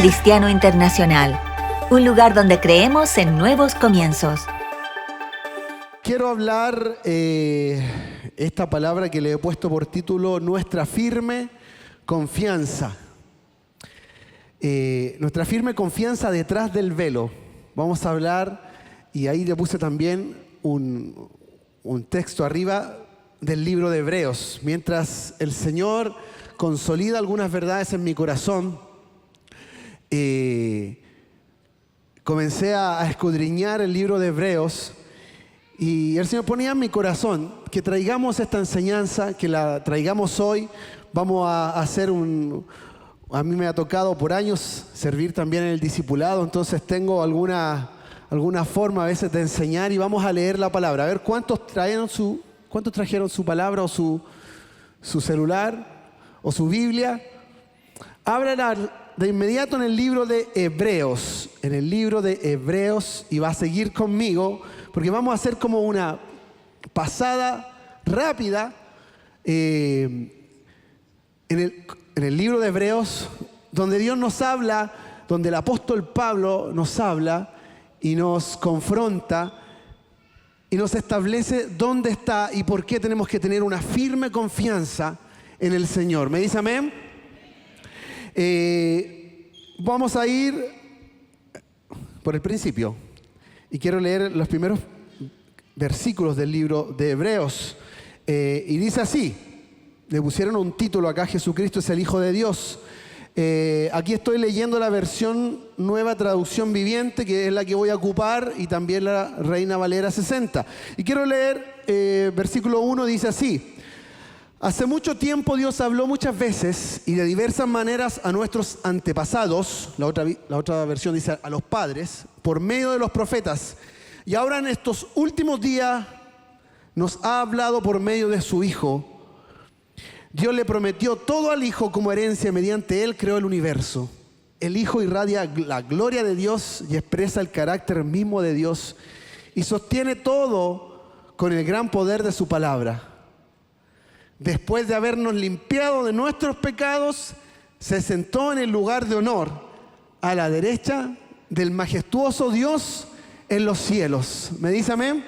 Cristiano Internacional, un lugar donde creemos en nuevos comienzos. Quiero hablar esta palabra que le he puesto por título Nuestra firme confianza. Nuestra firme confianza detrás del velo. Vamos a hablar, y ahí le puse también un texto arriba del libro de Hebreos. Mientras el Señor consolida algunas verdades en mi corazón, comencé a escudriñar el libro de Hebreos. Y el Señor ponía en mi corazón que traigamos esta enseñanza, que la traigamos hoy. Vamos a hacer a mí me ha tocado por años servir también en el discipulado, entonces tengo alguna forma a veces de enseñar y vamos a leer la palabra. A ver, ¿cuántos trajeron su palabra o su celular o su Biblia? Abran de inmediato en el libro de Hebreos, y va a seguir conmigo, porque vamos a hacer como una pasada rápida en el libro de Hebreos, donde Dios nos habla, donde el apóstol Pablo nos habla y nos confronta y nos establece dónde está y por qué tenemos que tener una firme confianza en el Señor. ¿Me dice amén? Vamos a ir por el principio y quiero leer los primeros versículos del libro de Hebreos y dice así. Le pusieron un título acá: Jesucristo es el Hijo de Dios. Aquí estoy leyendo la versión Nueva Traducción Viviente, que es la que voy a ocupar, y también la Reina Valera 60. Y quiero leer versículo 1, dice así: Hace mucho tiempo Dios habló muchas veces y de diversas maneras a nuestros antepasados, la otra versión dice a los padres, por medio de los profetas. Y ahora en estos últimos días nos ha hablado por medio de su Hijo. Dios le prometió todo al Hijo como herencia, mediante Él creó el universo. El Hijo irradia la gloria de Dios y expresa el carácter mismo de Dios y sostiene todo con el gran poder de su palabra. Después de habernos limpiado de nuestros pecados, se sentó en el lugar de honor, a la derecha del majestuoso Dios en los cielos. ¿Me dice amén?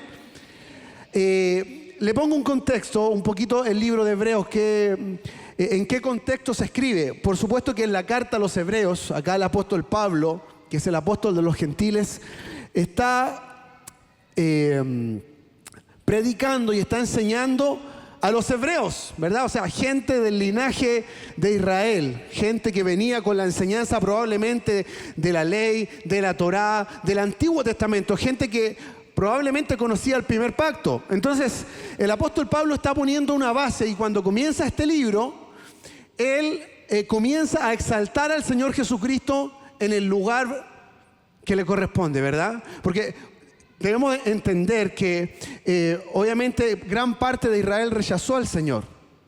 Le pongo un contexto, un poquito el libro de Hebreos, en qué contexto se escribe. Por supuesto que en la carta a los Hebreos, acá el apóstol Pablo, que es el apóstol de los gentiles, está predicando y está enseñando a los hebreos, ¿verdad? O sea, gente del linaje de Israel, gente que venía con la enseñanza probablemente de la ley, de la Torá, del Antiguo Testamento, gente que probablemente conocía el primer pacto. Entonces, el apóstol Pablo está poniendo una base y cuando comienza este libro, él comienza a exaltar al Señor Jesucristo en el lugar que le corresponde, ¿verdad? Porque debemos entender que obviamente gran parte de Israel rechazó al Señor,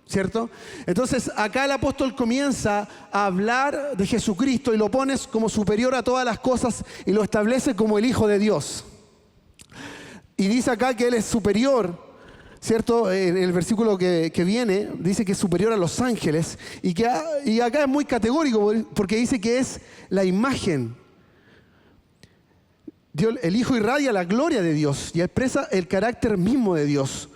¿cierto? Entonces acá el apóstol comienza a hablar de Jesucristo y lo pone como superior a todas las cosas y lo establece como el Hijo de Dios. Y dice acá que Él es superior, ¿cierto? En el versículo que viene dice que es superior a los ángeles y acá es muy categórico porque dice que es la imagen. Dios, el Hijo irradia la gloria de Dios y expresa el carácter mismo de Dios.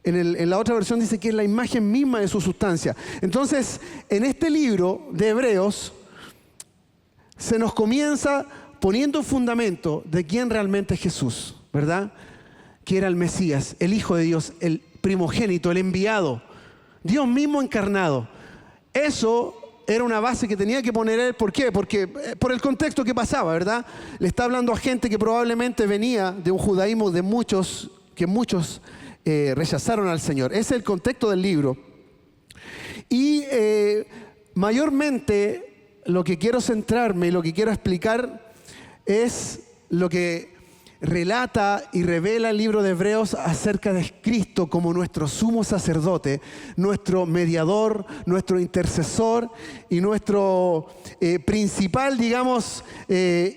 En la otra versión dice que es la imagen misma de su sustancia. Entonces, en este libro de Hebreos se nos comienza poniendo un fundamento de quién realmente es Jesús, ¿verdad? Que era el Mesías, el Hijo de Dios, el primogénito, el enviado, Dios mismo encarnado. Eso era una base que tenía que poner él. ¿Por qué? Porque por el contexto que pasaba, ¿verdad? Le está hablando a gente que probablemente venía de un judaísmo de muchos rechazaron al Señor. Ese es el contexto del libro. Y mayormente lo que quiero centrarme y lo que quiero explicar es lo que relata y revela el libro de Hebreos acerca de Cristo como nuestro sumo sacerdote, nuestro mediador, nuestro intercesor y nuestro principal, digamos,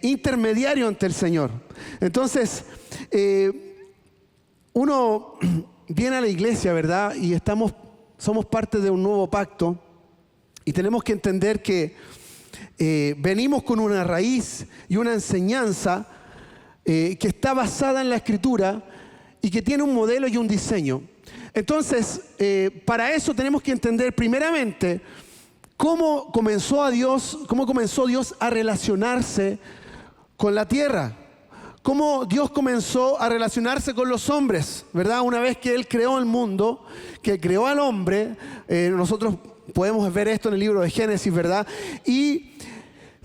intermediario ante el Señor. Entonces, uno viene a la iglesia, ¿verdad? Y somos parte de un nuevo pacto y tenemos que entender que venimos con una raíz y una enseñanza que está basada en la Escritura y que tiene un modelo y un diseño. Entonces, para eso tenemos que entender primeramente cómo comenzó Dios a relacionarse con la tierra. Cómo Dios comenzó a relacionarse con los hombres, ¿verdad? Una vez que Él creó el mundo, que creó al hombre, nosotros podemos ver esto en el libro de Génesis, ¿verdad? Y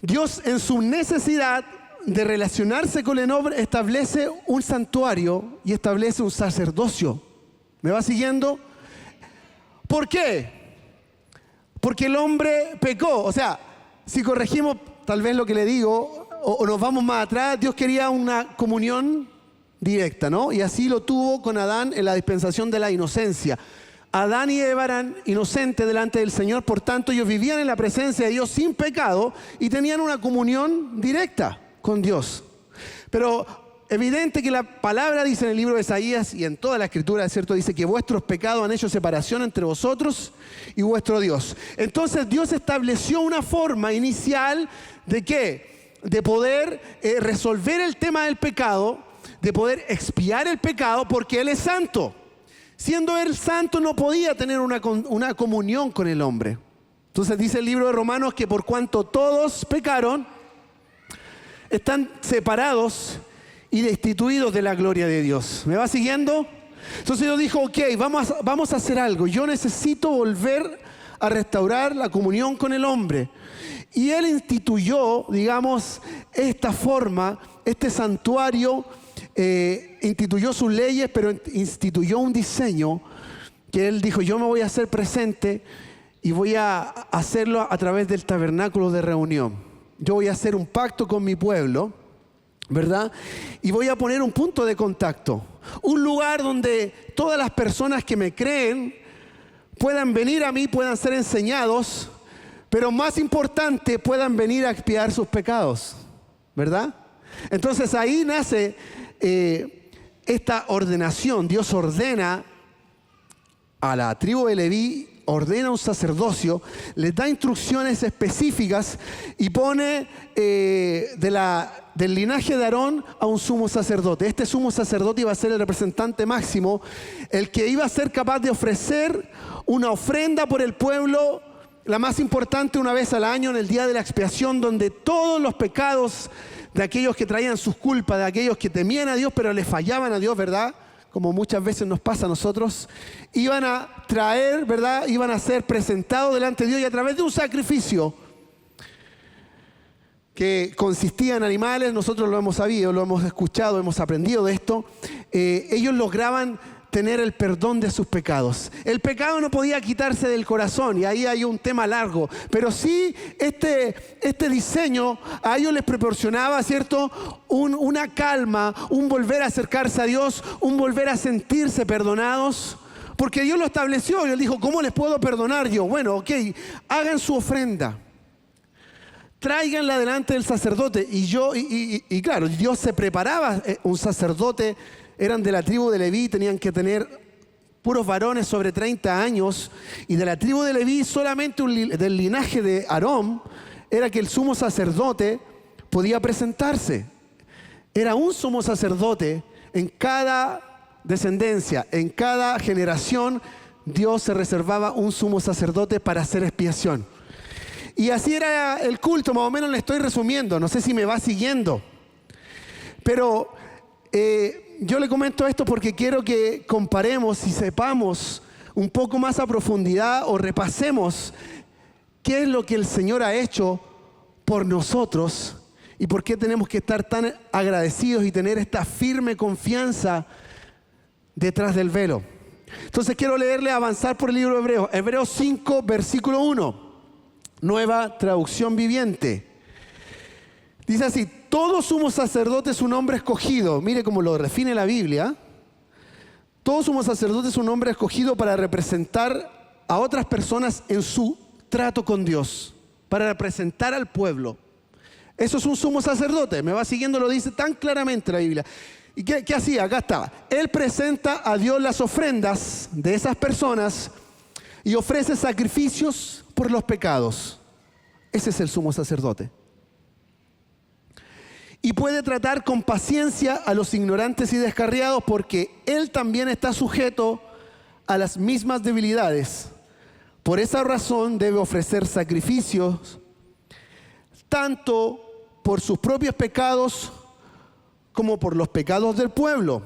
Dios, en su necesidad de relacionarse con el hombre, establece un santuario y establece un sacerdocio. ¿Me va siguiendo? ¿Por qué? Porque el hombre pecó. O sea, si corregimos tal vez lo que le digo, o nos vamos más atrás, Dios quería una comunión directa, ¿no? Y así lo tuvo con Adán en la dispensación de la inocencia. Adán y Eva eran inocentes delante del Señor, por tanto ellos vivían en la presencia de Dios sin pecado y tenían una comunión directa con Dios. Pero evidente que la palabra dice en el libro de Isaías y en toda la Escritura, ¿cierto? Dice que vuestros pecados han hecho separación entre vosotros y vuestro Dios. Entonces Dios estableció una forma inicial de ¿qué? De poder resolver el tema del pecado, de poder expiar el pecado, porque Él es santo. Siendo Él santo, no podía tener una comunión con el hombre. Entonces dice el libro de Romanos que por cuanto todos pecaron, están separados y destituidos de la gloria de Dios. ¿Me va siguiendo? Entonces Dios dijo, ok, vamos a hacer algo. Yo necesito volver a restaurar la comunión con el hombre. Y Él instituyó, digamos, esta forma, este santuario, instituyó sus leyes, pero instituyó un diseño que Él dijo, yo me voy a hacer presente y voy a hacerlo a través del tabernáculo de reunión. Yo voy a hacer un pacto con mi pueblo, ¿verdad? Y voy a poner un punto de contacto, un lugar donde todas las personas que me creen puedan venir a mí, puedan ser enseñados, pero más importante, puedan venir a expiar sus pecados, ¿verdad? Entonces ahí nace esta ordenación. Dios ordena a la tribu de Leví, ordena un sacerdocio, les da instrucciones específicas y pone del linaje de Aarón a un sumo sacerdote. Este sumo sacerdote iba a ser el representante máximo, el que iba a ser capaz de ofrecer una ofrenda por el pueblo, la más importante una vez al año en el día de la expiación, donde todos los pecados de aquellos que traían sus culpas, de aquellos que temían a Dios pero le fallaban a Dios, ¿verdad? Como muchas veces nos pasa a nosotros, iban a traer, ¿verdad? Iban a ser presentados delante de Dios y a través de un sacrificio que consistía en animales, nosotros lo hemos sabido, lo hemos escuchado, hemos aprendido de esto, ellos lograban tener el perdón de sus pecados. El pecado no podía quitarse del corazón y ahí hay un tema largo, pero sí este diseño a ellos les proporcionaba, ¿cierto? Una calma, un volver a acercarse a Dios, un volver a sentirse perdonados, porque Dios lo estableció y Él dijo, ¿cómo les puedo perdonar yo? Bueno, ok, hagan su ofrenda, tráiganla delante del sacerdote y claro, Dios se preparaba, un sacerdote. Eran de la tribu de Leví, tenían que tener puros varones sobre 30 años. Y de la tribu de Leví, solamente del linaje de Aarón, era que el sumo sacerdote podía presentarse. Era un sumo sacerdote en cada descendencia, en cada generación. Dios se reservaba un sumo sacerdote para hacer expiación. Y así era el culto, más o menos le estoy resumiendo. No sé si me va siguiendo. Pero yo le comento esto porque quiero que comparemos y sepamos un poco más a profundidad o repasemos qué es lo que el Señor ha hecho por nosotros y por qué tenemos que estar tan agradecidos y tener esta firme confianza detrás del velo. Entonces quiero leerle, avanzar por el libro de Hebreos. Hebreos 5, versículo 1. Nueva traducción viviente. Dice así, todo sumo sacerdote es un hombre escogido. Mire cómo lo define la Biblia. Todo sumo sacerdote es un hombre escogido para representar a otras personas en su trato con Dios, para representar al pueblo. Eso es un sumo sacerdote. Me va siguiendo, lo dice tan claramente la Biblia. ¿Y qué hacía? Acá está. Él presenta a Dios las ofrendas de esas personas y ofrece sacrificios por los pecados. Ese es el sumo sacerdote. Y puede tratar con paciencia a los ignorantes y descarriados, porque él también está sujeto a las mismas debilidades. Por esa razón debe ofrecer sacrificios tanto por sus propios pecados como por los pecados del pueblo.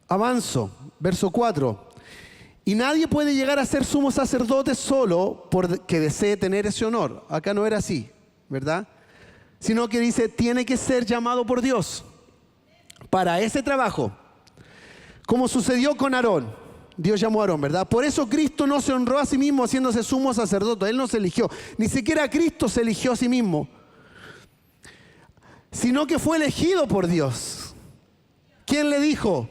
Avanzo, verso 4. Y nadie puede llegar a ser sumo sacerdote solo porque desee tener ese honor. Acá no era así, ¿verdad? Sino que dice, tiene que ser llamado por Dios para ese trabajo. Como sucedió con Aarón. Dios llamó a Aarón, ¿verdad? Por eso Cristo no se honró a sí mismo haciéndose sumo sacerdote. Él no se eligió. Ni siquiera Cristo se eligió a sí mismo. Sino que fue elegido por Dios. ¿Quién le dijo?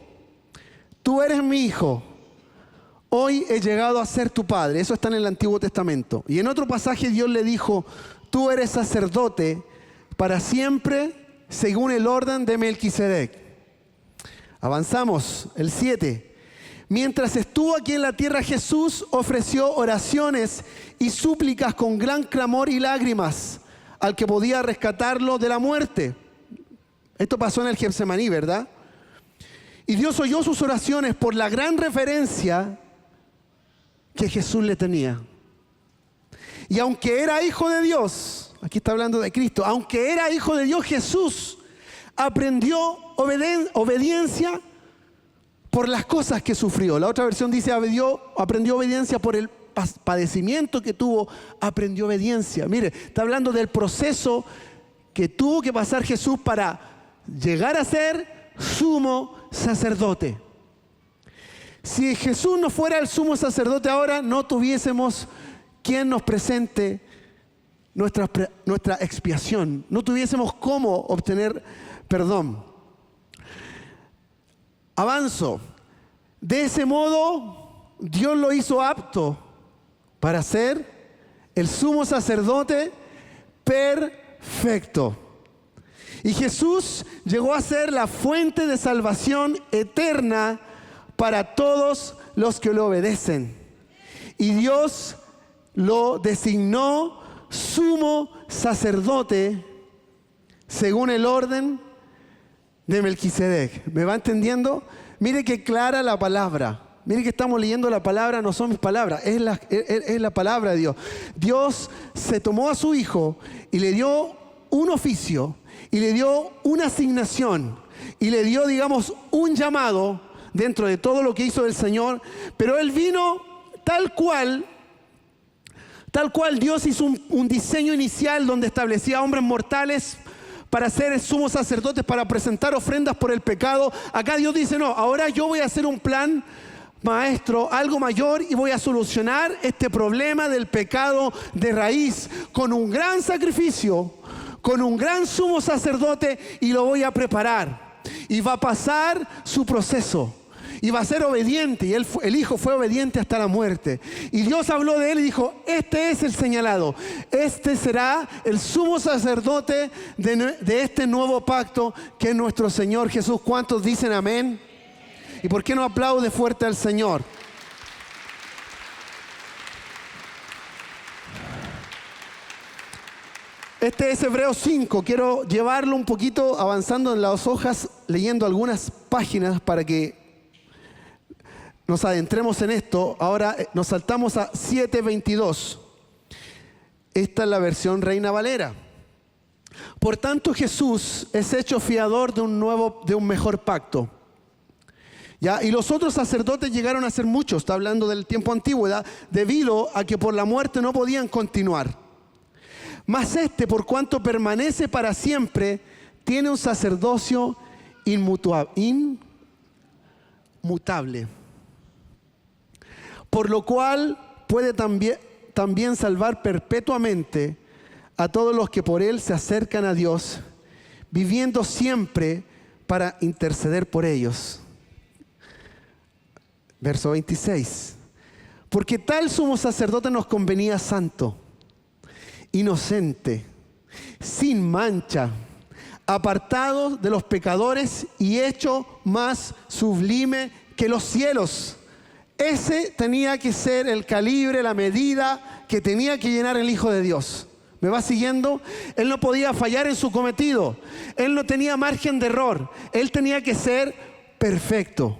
Tú eres mi hijo. Hoy he llegado a ser tu padre. Eso está en el Antiguo Testamento. Y en otro pasaje Dios le dijo, tú eres sacerdote para siempre según el orden de Melquisedec. Avanzamos, el 7. Mientras estuvo aquí en la tierra, Jesús ofreció oraciones y súplicas con gran clamor y lágrimas al que podía rescatarlo de la muerte. Esto pasó en el Getsemaní, ¿verdad? Y Dios oyó sus oraciones por la gran reverencia que Jesús le tenía. Y aunque era hijo de Dios, aquí está hablando de Cristo, aunque era hijo de Dios, Jesús aprendió obediencia por las cosas que sufrió. La otra versión dice, aprendió obediencia por el padecimiento que tuvo, aprendió obediencia. Mire, está hablando del proceso que tuvo que pasar Jesús para llegar a ser sumo sacerdote. Si Jesús no fuera el sumo sacerdote ahora, no tuviésemos quien nos presente nuestra expiación. No tuviésemos cómo obtener perdón. Avanzo. De ese modo, Dios lo hizo apto para ser el sumo sacerdote perfecto. Y Jesús llegó a ser la fuente de salvación eterna para todos los que lo obedecen. Y Dios lo designó sumo sacerdote según el orden de Melquisedec. ¿Me va entendiendo? Mire qué clara la palabra. Mire que estamos leyendo la palabra, no son mis palabras, es la palabra de Dios. Dios se tomó a su hijo y le dio un oficio, y le dio una asignación, y le dio, digamos, un llamado dentro de todo lo que hizo el Señor. Pero Él vino tal cual Dios hizo un diseño inicial donde establecía a hombres mortales para ser sumos sacerdotes, para presentar ofrendas por el pecado. Acá Dios dice, no, ahora yo voy a hacer un plan maestro, algo mayor, y voy a solucionar este problema del pecado de raíz con un gran sacrificio, con un gran sumo sacerdote, y lo voy a preparar. Y va a pasar su proceso. Y va a ser obediente. Y el hijo fue obediente hasta la muerte. Y Dios habló de él y dijo, este es el señalado. Este será el sumo sacerdote de este nuevo pacto que es nuestro Señor Jesús. ¿Cuántos dicen amén? ¿Y por qué no aplaude fuerte al Señor? Este es Hebreos 5. Quiero llevarlo un poquito avanzando en las hojas, leyendo algunas páginas para que nos adentremos en esto. Ahora nos saltamos a 7:22. Esta es la versión Reina Valera. Por tanto, Jesús es hecho fiador de un mejor pacto. ¿Ya? Y los otros sacerdotes llegaron a ser muchos, está hablando del tiempo antiguo, ¿verdad? Debido a que por la muerte no podían continuar. Mas este, por cuanto permanece para siempre, tiene un sacerdocio inmutable. Por lo cual puede también salvar perpetuamente a todos los que por él se acercan a Dios, viviendo siempre para interceder por ellos. Verso 26. Porque tal sumo sacerdote nos convenía santo, inocente, sin mancha, apartado de los pecadores y hecho más sublime que los cielos. Ese tenía que ser el calibre, la medida que tenía que llenar el Hijo de Dios. ¿Me va siguiendo? Él no podía fallar en su cometido. Él no tenía margen de error. Él tenía que ser perfecto.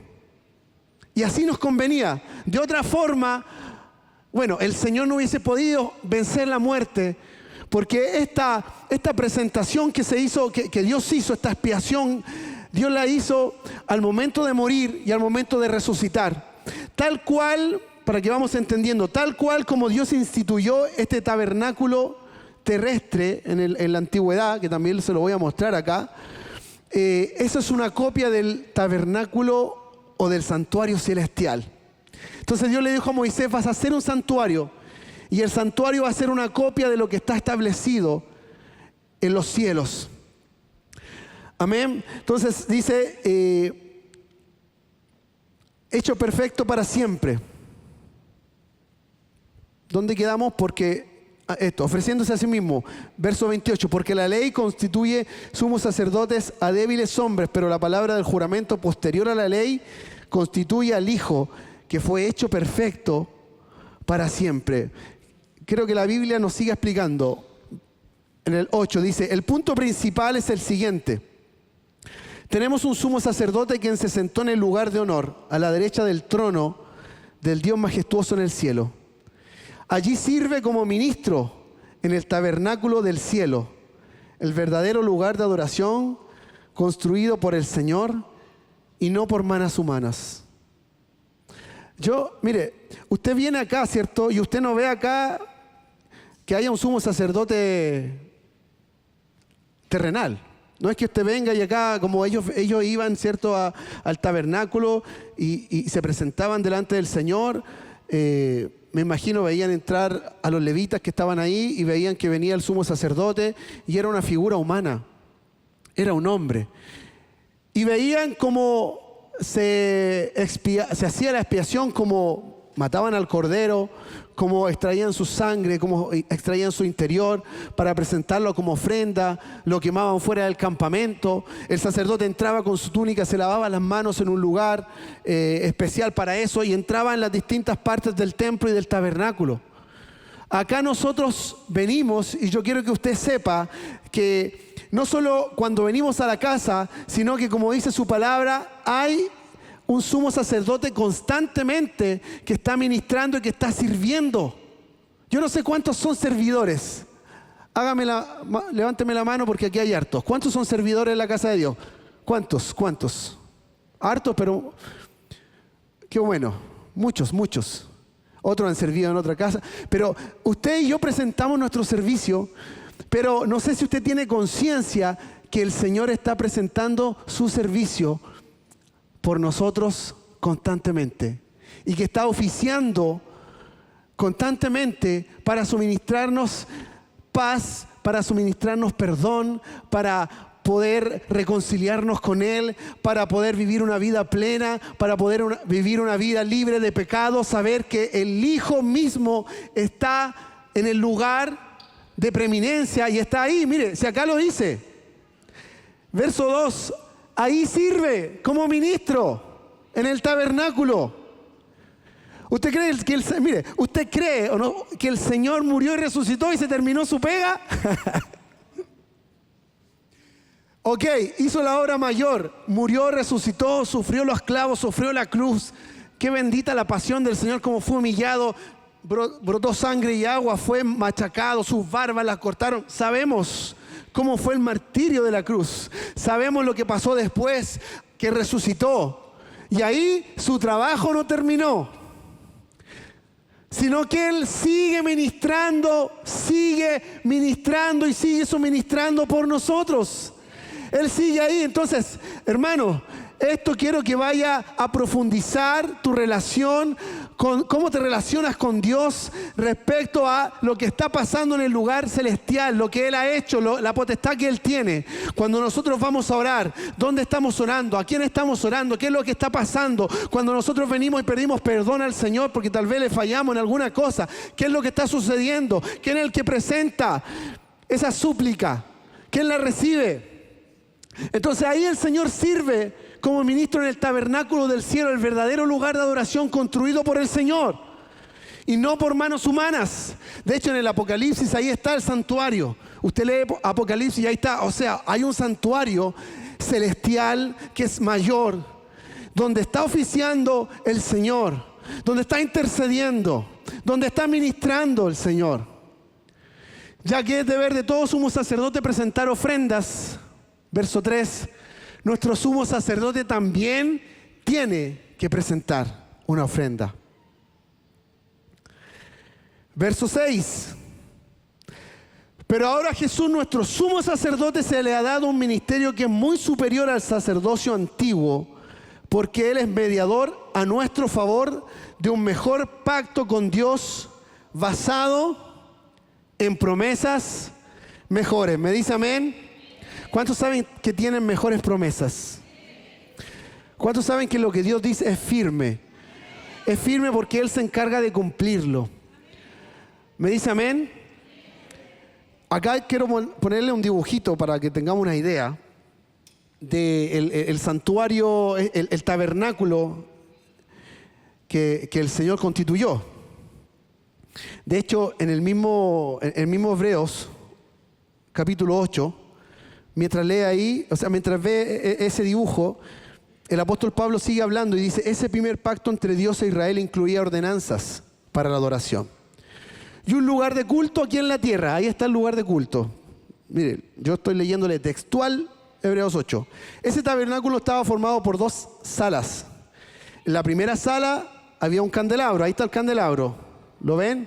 Y así nos convenía. De otra forma, bueno, el Señor no hubiese podido vencer la muerte, porque esta presentación que se hizo, que Dios hizo, esta expiación, Dios la hizo al momento de morir y al momento de resucitar. Tal cual, para que vamos entendiendo, tal cual como Dios instituyó este tabernáculo terrestre en la antigüedad, que también se lo voy a mostrar acá, eso es una copia del tabernáculo o del santuario celestial. Entonces Dios le dijo a Moisés: vas a hacer un santuario, y el santuario va a ser una copia de lo que está establecido en los cielos. Amén. Entonces dice, hecho perfecto para siempre. ¿Dónde quedamos? Porque esto, ofreciéndose a sí mismo, verso 28, porque la ley constituye sumos sacerdotes a débiles hombres, pero la palabra del juramento posterior a la ley constituye al Hijo, que fue hecho perfecto para siempre. Creo que la Biblia nos sigue explicando. En el 8 dice, el punto principal es el siguiente. Tenemos un sumo sacerdote quien se sentó en el lugar de honor, a la derecha del trono del Dios majestuoso en el cielo. Allí sirve como ministro en el tabernáculo del cielo, el verdadero lugar de adoración construido por el Señor y no por manos humanas. Mire, usted viene acá, ¿cierto? Y usted no ve acá que haya un sumo sacerdote terrenal. No es que usted venga y acá, como ellos iban, ¿cierto?, al tabernáculo y se presentaban delante del Señor. Me imagino veían entrar a los levitas que estaban ahí y veían que venía el sumo sacerdote y era una figura humana, era un hombre. Y veían cómo se hacía la expiación, cómo mataban al cordero, cómo extraían su sangre, cómo extraían su interior para presentarlo como ofrenda, lo quemaban fuera del campamento. El sacerdote entraba con su túnica, se lavaba las manos en un lugar especial para eso y entraba en las distintas partes del templo y del tabernáculo. Acá nosotros venimos, y yo quiero que usted sepa que no solo cuando venimos a la casa, sino que, como dice su palabra, hay un sumo sacerdote constantemente que está ministrando y que está sirviendo. Yo no sé cuántos son servidores. Levánteme la mano porque aquí hay hartos. ¿Cuántos son servidores en la casa de Dios? ¿Cuántos? Hartos, pero qué bueno. Muchos. Otros han servido en otra casa. Pero usted y yo presentamos nuestro servicio, pero no sé si usted tiene conciencia que el Señor está presentando su servicio por nosotros constantemente y que está oficiando constantemente para suministrarnos paz, para suministrarnos perdón, para poder reconciliarnos con Él, para poder vivir una vida plena, para poder vivir una vida libre de pecado, saber que el Hijo mismo está en el lugar de preeminencia y está ahí. Mire, si acá lo dice, verso 2, ahí sirve como ministro en el tabernáculo. ¿Usted cree usted cree o no que el Señor murió y resucitó y se terminó su pega? Ok, hizo la obra mayor, murió, resucitó, sufrió los clavos, sufrió la cruz. Qué bendita la pasión del Señor, como fue humillado, brotó sangre y agua, fue machacado, sus barbas las cortaron. Sabemos cómo fue el martirio de la cruz. Sabemos lo que pasó después, que resucitó. Y ahí su trabajo no terminó, sino que Él sigue ministrando y sigue suministrando por nosotros. Él sigue ahí. Entonces, hermano, esto quiero que vaya a profundizar tu relación con cómo te relacionas con Dios respecto a lo que está pasando en el lugar celestial, lo que Él ha hecho, la potestad que Él tiene. Cuando nosotros vamos a orar, ¿dónde estamos orando? ¿A quién estamos orando? ¿Qué es lo que está pasando? Cuando nosotros venimos y pedimos perdón al Señor porque tal vez le fallamos en alguna cosa, ¿qué es lo que está sucediendo? ¿Quién es el que presenta esa súplica? ¿Quién la recibe? Entonces ahí el Señor sirve como ministro en el tabernáculo del cielo, el verdadero lugar de adoración construido por el Señor. y no por manos humanas. De hecho, en el Apocalipsis ahí está el santuario. Usted lee Apocalipsis y ahí está. O sea, hay un santuario celestial que es mayor, donde está oficiando el Señor, donde está intercediendo, donde está ministrando el Señor. Ya que es deber de todo sumo sacerdote presentar ofrendas. Verso 3, nuestro sumo sacerdote también tiene que presentar una ofrenda. Verso 6, pero ahora a Jesús, nuestro sumo sacerdote, se le ha dado un ministerio que es muy superior al sacerdocio antiguo, porque Él es mediador a nuestro favor de un mejor pacto con Dios basado en promesas mejores. ¿Me dice amén? ¿Cuántos saben que tienen mejores promesas? ¿Cuántos saben que lo que Dios dice es firme? Es firme porque Él se encarga de cumplirlo. ¿Me dice amén? Acá quiero ponerle un dibujito para que tengamos una idea del santuario, el tabernáculo que el Señor constituyó. De hecho, en el mismo Hebreos, capítulo 8, mientras lee ahí, o sea, mientras ve ese dibujo, el apóstol Pablo sigue hablando y dice, ese primer pacto entre Dios e Israel incluía ordenanzas para la adoración. Y un lugar de culto aquí en la tierra. Ahí está el lugar de culto. Mire, yo estoy leyéndole textual Hebreos 8. Ese tabernáculo estaba formado por 2 salas. En la primera sala había un candelabro. Ahí está el candelabro. ¿Lo ven?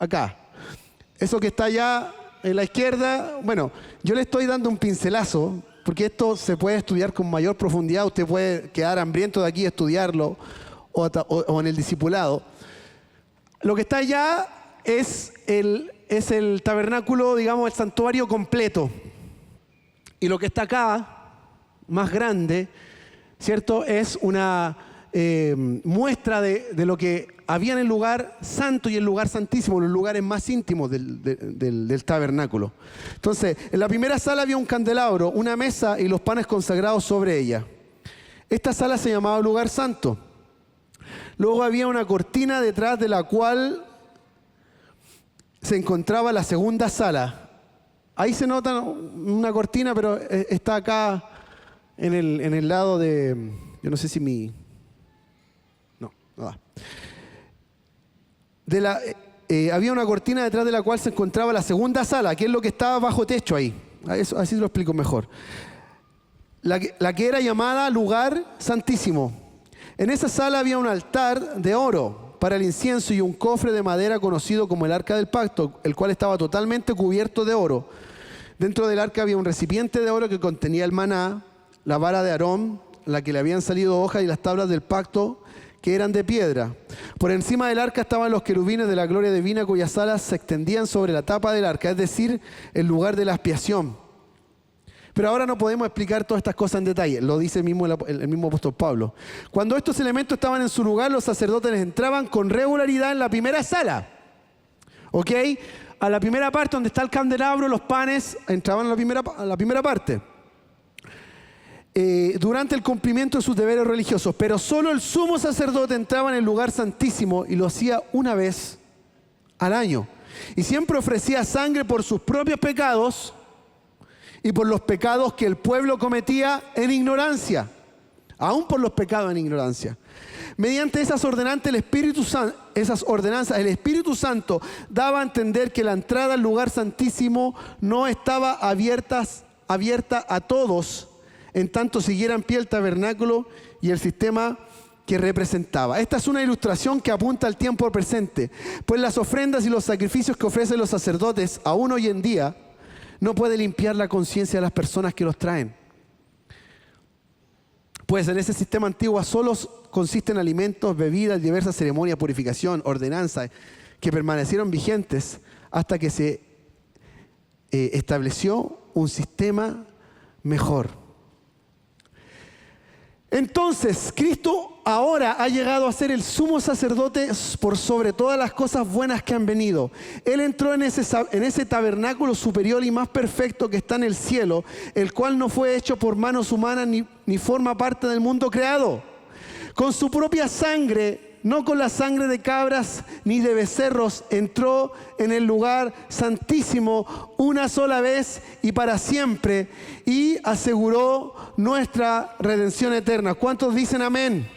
Acá. Eso que está allá en la izquierda. Bueno, yo le estoy dando un pincelazo, porque esto se puede estudiar con mayor profundidad. Usted puede quedar hambriento de aquí y estudiarlo, o en el discipulado. Lo que está allá es el tabernáculo, digamos, el santuario completo. Y lo que está acá, más grande, ¿cierto? Es una muestra de lo que había en el lugar santo y el lugar santísimo, los lugares más íntimos del tabernáculo. Entonces, en la primera sala había un candelabro, una mesa y los panes consagrados sobre ella. Esta sala se llamaba lugar santo. Luego había una cortina detrás de la cual se encontraba la segunda sala. Ahí se nota una cortina, pero está acá en el lado de... Yo no sé si mi... No da. Había una cortina detrás de la cual se encontraba la segunda sala, que es lo que estaba bajo techo ahí. Así lo explico mejor. La que era llamada lugar santísimo. En esa sala había un altar de oro para el incienso y un cofre de madera conocido como el arca del pacto, el cual estaba totalmente cubierto de oro. Dentro del arca había un recipiente de oro que contenía el maná, la vara de Aarón, la que le habían salido hojas, y las tablas del pacto que eran de piedra. Por encima del arca estaban los querubines de la gloria divina, cuyas alas se extendían sobre la tapa del arca, es decir, el lugar de la expiación. Pero ahora no podemos explicar todas estas cosas en detalle, lo dice el mismo apóstol Pablo. Cuando estos elementos estaban en su lugar, los sacerdotes entraban con regularidad en la primera sala. ¿Ok? A la primera parte donde está el candelabro, los panes, entraban a la primera parte. Durante el cumplimiento de sus deberes religiosos. Pero solo el sumo sacerdote entraba en el lugar santísimo y lo hacía una vez al año. Y siempre ofrecía sangre por sus propios pecados y por los pecados que el pueblo cometía en ignorancia. Aún por los pecados en ignorancia. Mediante esas ordenanzas, el Espíritu Santo daba a entender que la entrada al lugar santísimo no estaba abierta a todos, en tanto siguiera en pie el tabernáculo y el sistema que representaba. Esta es una ilustración que apunta al tiempo presente, pues las ofrendas y los sacrificios que ofrecen los sacerdotes aún hoy en día no puede limpiar la conciencia de las personas que los traen. Pues en ese sistema antiguo solo consisten alimentos, bebidas, diversas ceremonias, purificación, ordenanzas que permanecieron vigentes hasta que se estableció un sistema mejor. Entonces, Cristo ahora ha llegado a ser el sumo sacerdote por sobre todas las cosas buenas que han venido. Él entró en ese tabernáculo superior y más perfecto que está en el cielo, el cual no fue hecho por manos humanas ni forma parte del mundo creado. Con su propia sangre no con la sangre de cabras ni de becerros, entró en el lugar santísimo una sola vez y para siempre, y aseguró nuestra redención eterna. ¿Cuántos dicen amén?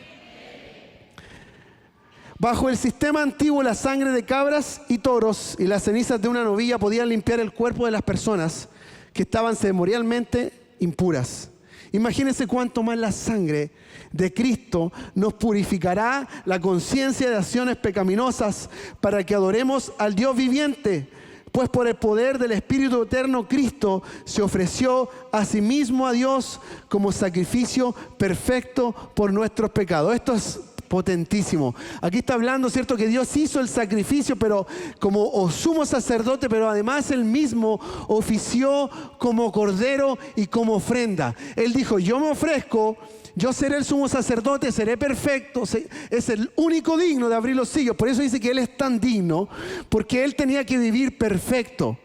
Bajo el sistema antiguo, la sangre de cabras y toros y las cenizas de una novilla podían limpiar el cuerpo de las personas que estaban ceremonialmente impuras. Imagínense cuánto más la sangre de Cristo nos purificará la conciencia de acciones pecaminosas para que adoremos al Dios viviente. Pues por el poder del Espíritu eterno, Cristo se ofreció a sí mismo a Dios como sacrificio perfecto por nuestros pecados. Esto es potentísimo. Aquí está hablando, ¿cierto?, que Dios hizo el sacrificio, pero como sumo sacerdote, pero además Él mismo ofició como cordero y como ofrenda. Él dijo, yo me ofrezco, yo seré el sumo sacerdote, seré perfecto, es el único digno de abrir los sellos. Por eso dice que Él es tan digno, porque Él tenía que vivir perfecto.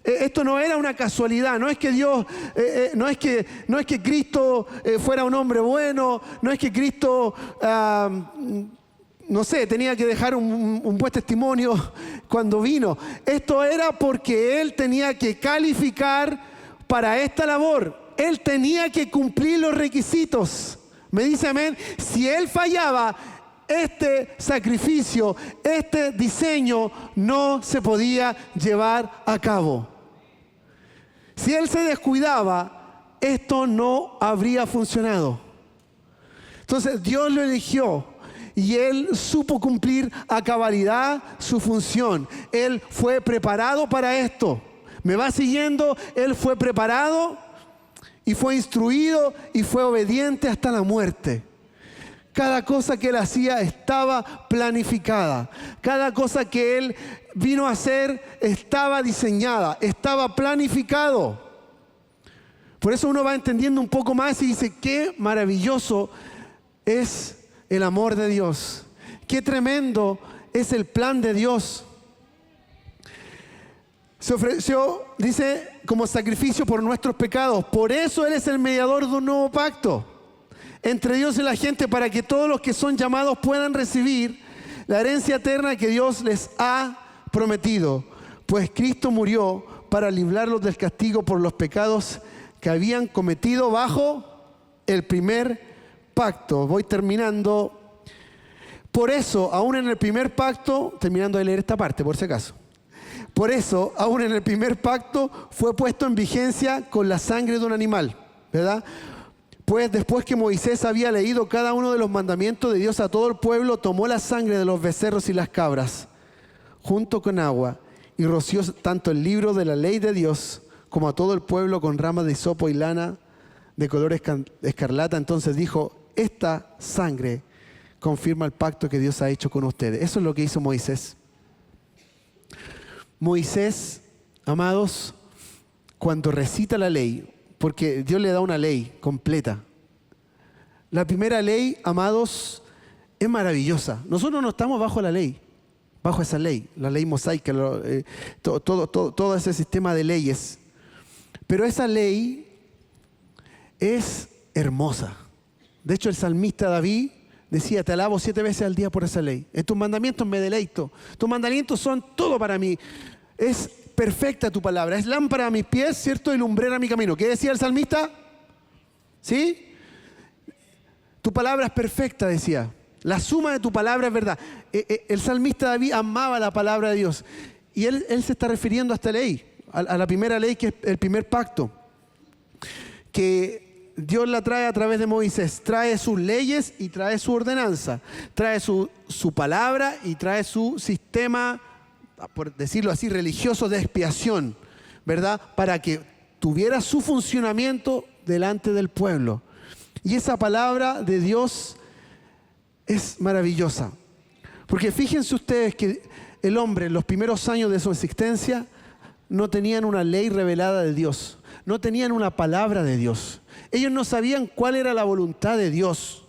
Esto no era una casualidad, no es que Dios, no es que Cristo fuera un hombre bueno, no es que Cristo, no sé, tenía que dejar un buen testimonio cuando vino. Esto era porque Él tenía que calificar para esta labor. Él tenía que cumplir los requisitos. ¿Me dice amén? Si Él fallaba, este sacrificio, este diseño no se podía llevar a cabo. Si Él se descuidaba, esto no habría funcionado. Entonces Dios lo eligió y Él supo cumplir a cabalidad su función. Él fue preparado para esto. ¿Me va siguiendo? Él fue preparado y fue instruido y fue obediente hasta la muerte. Cada cosa que Él hacía estaba planificada. Cada cosa que Él vino a hacer estaba diseñada, estaba planificado. Por eso uno va entendiendo un poco más y dice, qué maravilloso es el amor de Dios. Qué tremendo es el plan de Dios. Se ofreció, dice, como sacrificio por nuestros pecados. Por eso Él es el mediador de un nuevo pacto entre Dios y la gente, para que todos los que son llamados puedan recibir la herencia eterna que Dios les ha prometido. Pues Cristo murió para librarlos del castigo por los pecados que habían cometido bajo el primer pacto. Voy terminando. Por eso, aún en el primer pacto, terminando de leer esta parte por si acaso. Por eso, aún en el primer pacto fue puesto en vigencia con la sangre de un animal, ¿verdad? Pues después que Moisés había leído cada uno de los mandamientos de Dios a todo el pueblo, tomó la sangre de los becerros y las cabras, junto con agua, y roció tanto el libro de la ley de Dios como a todo el pueblo con ramas de hisopo y lana de color escarlata. Entonces dijo, esta sangre confirma el pacto que Dios ha hecho con ustedes. Eso es lo que hizo Moisés. Moisés, amados, cuando recita la ley, porque Dios le da una ley completa. La primera ley, amados, es maravillosa. Nosotros no estamos bajo la ley, bajo esa ley, la ley mosaica, todo ese sistema de leyes. Pero esa ley es hermosa. De hecho, el salmista David decía, te alabo 7 veces al día por esa ley. En tus mandamientos me deleito. Tus mandamientos son todo para mí. Es perfecta tu palabra. Es lámpara a mis pies, ¿cierto? Y lumbrera a mi camino. ¿Qué decía el salmista? ¿Sí? Tu palabra es perfecta, decía. La suma de tu palabra es verdad. El salmista David amaba la palabra de Dios. Y él se está refiriendo a esta ley, a la primera ley, que es el primer pacto, que Dios la trae a través de Moisés. Trae sus leyes y trae su ordenanza. Trae su palabra y trae su sistema, por decirlo así, religioso de expiación, ¿verdad? Para que tuviera su funcionamiento delante del pueblo. Y esa palabra de Dios es maravillosa. Porque fíjense ustedes que el hombre en los primeros años de su existencia no tenían una ley revelada de Dios. No tenían una palabra de Dios. Ellos no sabían cuál era la voluntad de Dios.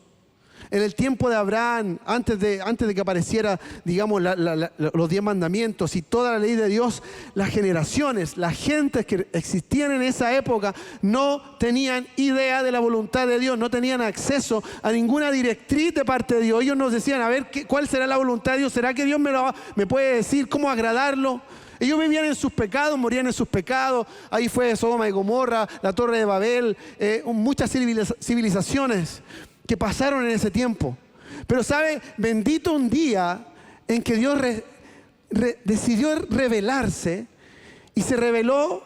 en el tiempo de Abraham, antes de que apareciera, digamos, los 10 mandamientos y toda la ley de Dios, las generaciones, las gentes que existían en esa época no tenían idea de la voluntad de Dios, no tenían acceso a ninguna directriz de parte de Dios. Ellos nos decían, a ver, ¿cuál será la voluntad de Dios? ¿Será que Dios me puede decir cómo agradarlo? Ellos vivían en sus pecados, morían en sus pecados. Ahí fue Sodoma y Gomorra, la Torre de Babel, muchas civilizaciones que pasaron en ese tiempo. Pero ¿sabe? Bendito un día en que Dios decidió revelarse, y se reveló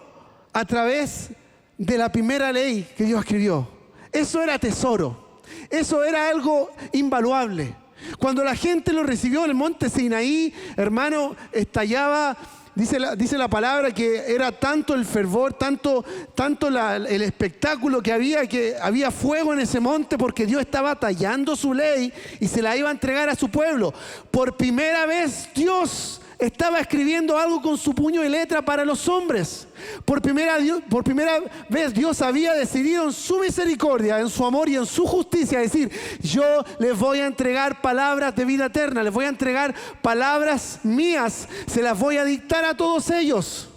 a través de la primera ley que Dios escribió. Eso era tesoro, eso era algo invaluable. Cuando la gente lo recibió en el monte Sinaí, hermano, estallaba. Dice la palabra que era tanto el fervor, tanto el espectáculo que había fuego en ese monte, porque Dios estaba tallando su ley y se la iba a entregar a su pueblo. Por primera vez Dios estaba escribiendo algo con su puño y letra para los hombres. Por primera vez Dios había decidido en su misericordia, en su amor y en su justicia decir: yo les voy a entregar palabras de vida eterna, les voy a entregar palabras mías, se las voy a dictar a todos ellos.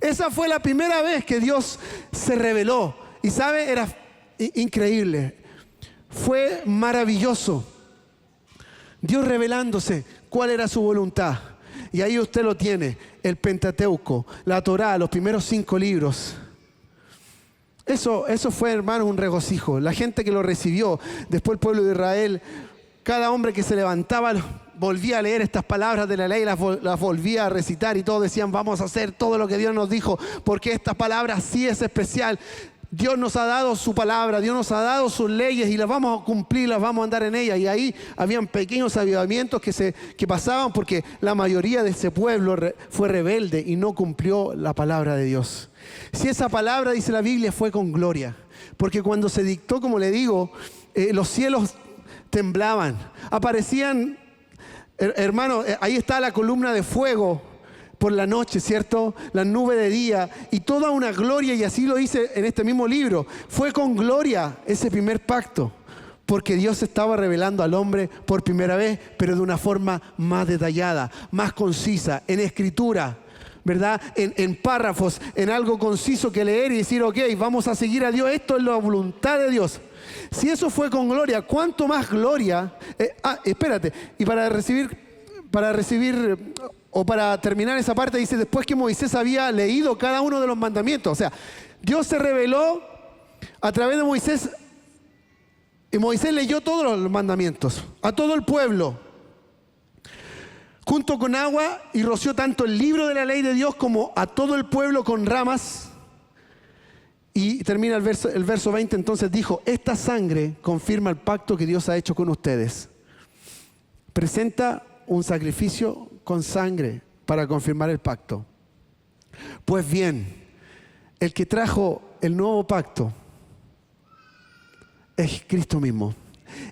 Esa fue la primera vez que Dios se reveló. Y sabe, era increíble, fue maravilloso. Dios revelándose cuál era su voluntad. Y ahí usted lo tiene, el Pentateuco, la Torá, los primeros 5 libros. Eso fue, hermano, un regocijo. La gente que lo recibió, después el pueblo de Israel, cada hombre que se levantaba volvía a leer estas palabras de la ley, las volvía a recitar, y todos decían: vamos a hacer todo lo que Dios nos dijo, porque esta palabra sí es especial. Dios nos ha dado su palabra, Dios nos ha dado sus leyes y las vamos a cumplir, las vamos a andar en ellas. Y ahí habían pequeños avivamientos que pasaban porque la mayoría de ese pueblo fue rebelde y no cumplió la palabra de Dios. Si esa palabra, dice la Biblia, fue con gloria, porque cuando se dictó, como le digo, los cielos temblaban, aparecían, hermano, ahí está la columna de fuego por la noche, ¿cierto? La nube de día y toda una gloria, y así lo dice en este mismo libro. Fue con gloria ese primer pacto, porque Dios estaba revelando al hombre por primera vez, pero de una forma más detallada, más concisa, en escritura, ¿verdad? En párrafos, en algo conciso que leer y decir: ok, vamos a seguir a Dios, esto es la voluntad de Dios. Si eso fue con gloria, ¿cuánto más gloria? Espérate, y para terminar esa parte, dice: después que Moisés había leído cada uno de los mandamientos. O sea, Dios se reveló a través de Moisés, y Moisés leyó todos los mandamientos a todo el pueblo, junto con agua, y roció tanto el libro de la ley de Dios como a todo el pueblo con ramas. Y termina el verso 20, entonces dijo: esta sangre confirma el pacto que Dios ha hecho con ustedes. Presenta un sacrificio con sangre para confirmar el pacto. Pues bien, el que trajo el nuevo pacto es Cristo mismo.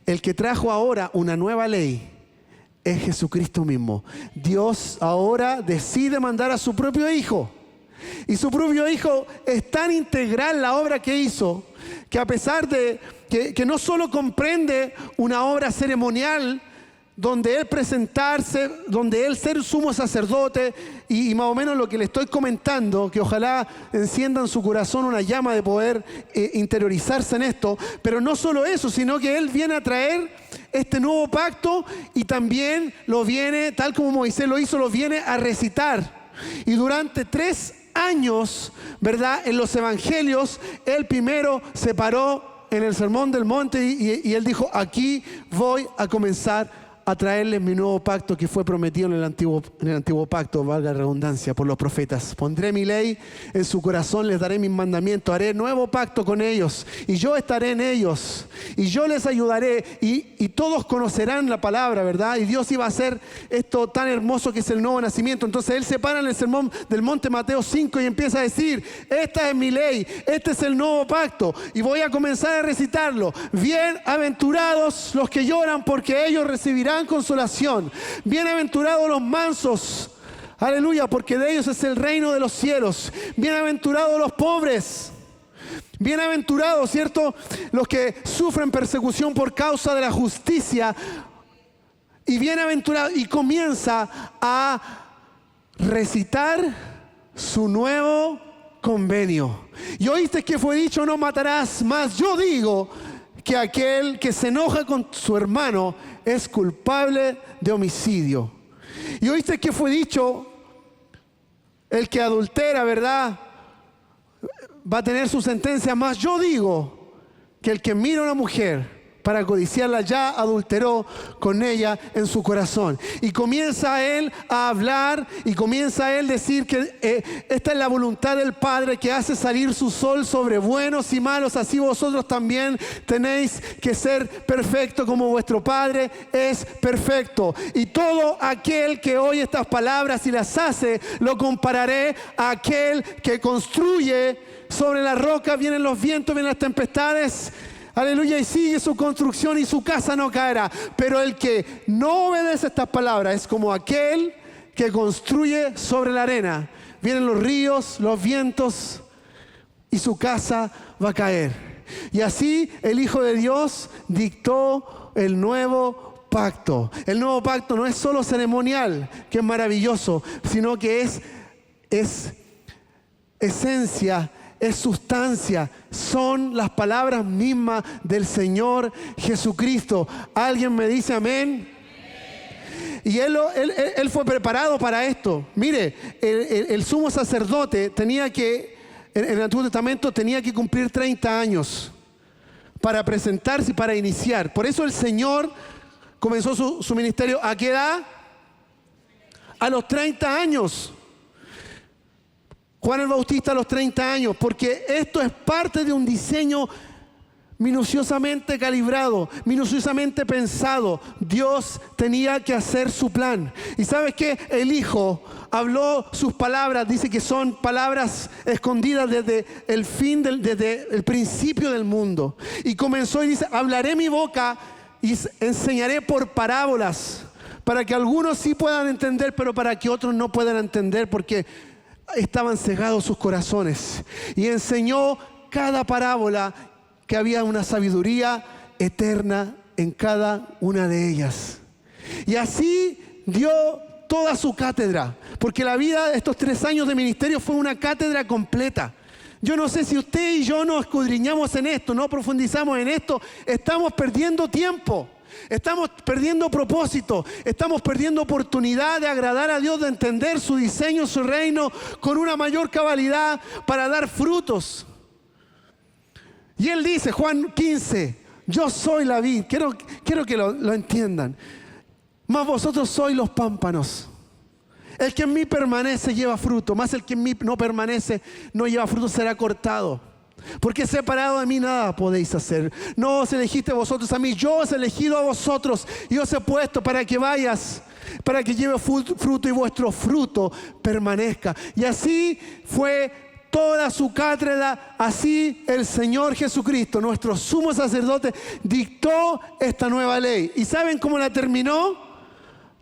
El que trajo ahora una nueva ley es Jesucristo mismo. Dios ahora decide mandar a su propio Hijo. Y su propio Hijo es tan integral la obra que hizo, que a pesar de que no solo comprende una obra ceremonial, donde Él presentarse, donde Él ser sumo sacerdote, y más o menos lo que le estoy comentando, que ojalá encienda en su corazón una llama de poder interiorizarse en esto. Pero no solo eso, sino que Él viene a traer este nuevo pacto, y también lo viene, tal como Moisés lo hizo, lo viene a recitar. Y durante 3 años, ¿verdad?, en los evangelios, Él primero se paró en el Sermón del Monte y Él dijo: aquí voy a comenzar a traerles mi nuevo pacto que fue prometido en el antiguo pacto, valga la redundancia, por los profetas. Pondré mi ley en su corazón, les daré mis mandamientos, haré nuevo pacto con ellos, y yo estaré en ellos, y yo les ayudaré, y todos conocerán la palabra, ¿verdad? Y Dios iba a hacer esto tan hermoso que es el nuevo nacimiento. Entonces Él se para en el Sermón del Monte, Mateo 5, y empieza a decir: esta es mi ley, este es el nuevo pacto, y voy a comenzar a recitarlo. Bienaventurados los que lloran, porque ellos recibirán consolación. Bienaventurados los mansos, aleluya, porque de ellos es el reino de los cielos. Bienaventurados los pobres, Bienaventurados, ¿cierto? Los que sufren persecución por causa de la justicia. Y bienaventurados, y comienza a recitar su nuevo convenio. Y oíste que fue dicho: no matarás, mas yo digo que aquel que se enoja con su hermano es culpable de homicidio. Y oíste que fue dicho: el que adultera, ¿verdad?, va a tener su sentencia. Mas yo digo que el que mira a una mujer para codiciarla ya adulteró con ella en su corazón. Y comienza él a hablar y comienza a él decir que esta es la voluntad del Padre, que hace salir su sol sobre buenos y malos. Así vosotros también tenéis que ser perfectos como vuestro Padre es perfecto. Y todo aquel que oye estas palabras y las hace, lo compararé a aquel que construye sobre la roca. Vienen los vientos, vienen las tempestades, aleluya, y sigue su construcción y su casa no caerá. Pero el que no obedece estas palabras es como aquel que construye sobre la arena. Vienen los ríos, los vientos y su casa va a caer. Y así el Hijo de Dios dictó el nuevo pacto. El nuevo pacto no es solo ceremonial, que es maravilloso, sino que es esencia, es sustancia, son las palabras mismas del Señor Jesucristo. ¿Alguien me dice amén? Y él fue preparado para esto. Mire, el sumo sacerdote tenía que, en el Antiguo Testamento, tenía que cumplir 30 años para presentarse y para iniciar. Por eso el Señor comenzó su ministerio. ¿A qué edad? A los 30 años. Juan el Bautista a los 30 años, porque esto es parte de un diseño minuciosamente calibrado, minuciosamente pensado. Dios tenía que hacer su plan. Y ¿sabes qué? El Hijo habló sus palabras, dice que son palabras escondidas desde desde el principio del mundo. Y comenzó y dice: hablaré mi boca y enseñaré por parábolas, para que algunos sí puedan entender, pero para que otros no puedan entender, porque estaban cegados sus corazones. Y enseñó cada parábola, que había una sabiduría eterna en cada una de ellas. Y así dio toda su cátedra, porque la vida de estos 3 años de ministerio fue una cátedra completa. Yo no sé si usted y yo no escudriñamos en esto, no profundizamos en esto, estamos perdiendo tiempo. Estamos perdiendo propósito, estamos perdiendo oportunidad de agradar a Dios, de entender su diseño, su reino con una mayor cabalidad para dar frutos. Y él dice, Juan 15, yo soy la vid. Quiero que lo entiendan. Mas vosotros sois los pámpanos. El que en mí permanece lleva fruto, mas el que en mí no permanece no lleva fruto, será cortado. Porque separado de mí nada podéis hacer. No os elegiste vosotros a mí, yo os he elegido a vosotros y os he puesto para que vayas, para que lleve fruto y vuestro fruto permanezca. Y así fue toda su cátedra. Así el Señor Jesucristo, nuestro sumo sacerdote, dictó esta nueva ley. ¿Y saben cómo la terminó?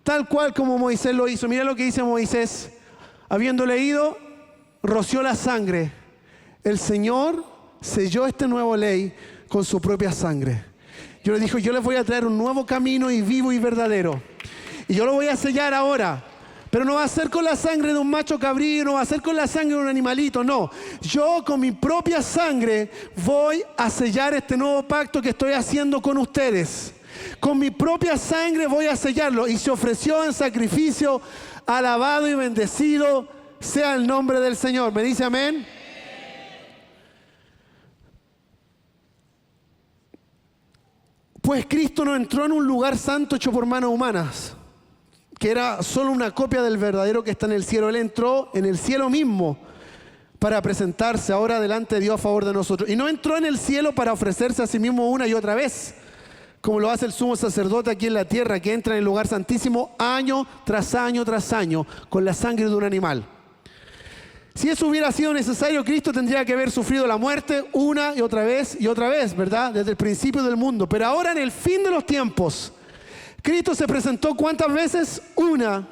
Tal cual como Moisés lo hizo. Mira lo que dice Moisés. Habiendo leído, roció la sangre. El Señor selló esta nueva ley con su propia sangre. Yo le dije: yo les voy a traer un nuevo camino y vivo y verdadero. Y yo lo voy a sellar ahora. Pero no va a ser con la sangre de un macho cabrío, no va a ser con la sangre de un animalito, no. Yo con mi propia sangre voy a sellar este nuevo pacto que estoy haciendo con ustedes. Con mi propia sangre voy a sellarlo. Y se ofreció en sacrificio, alabado y bendecido sea el nombre del Señor. ¿Me dice amén? Pues Cristo no entró en un lugar santo hecho por manos humanas, que era solo una copia del verdadero que está en el cielo. Él entró en el cielo mismo para presentarse ahora delante de Dios a favor de nosotros. Y no entró en el cielo para ofrecerse a sí mismo una y otra vez, como lo hace el sumo sacerdote aquí en la tierra, que entra en el lugar santísimo año tras año tras año con la sangre de un animal. Si eso hubiera sido necesario, Cristo tendría que haber sufrido la muerte una y otra vez, ¿verdad? Desde el principio del mundo. Pero ahora, en el fin de los tiempos, Cristo se presentó ¿cuántas veces? Una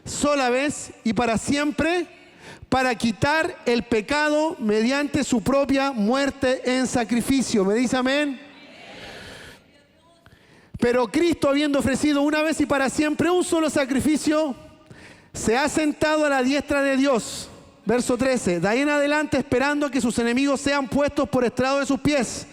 sola vez y para siempre para quitar el pecado mediante su propia muerte en sacrificio. ¿Me dice amén? Pero Cristo, habiendo ofrecido una vez y para siempre un solo sacrificio, se ha sentado a la diestra de Dios. Verso 13. De ahí en adelante esperando que sus enemigos sean puestos por estrado de sus pies.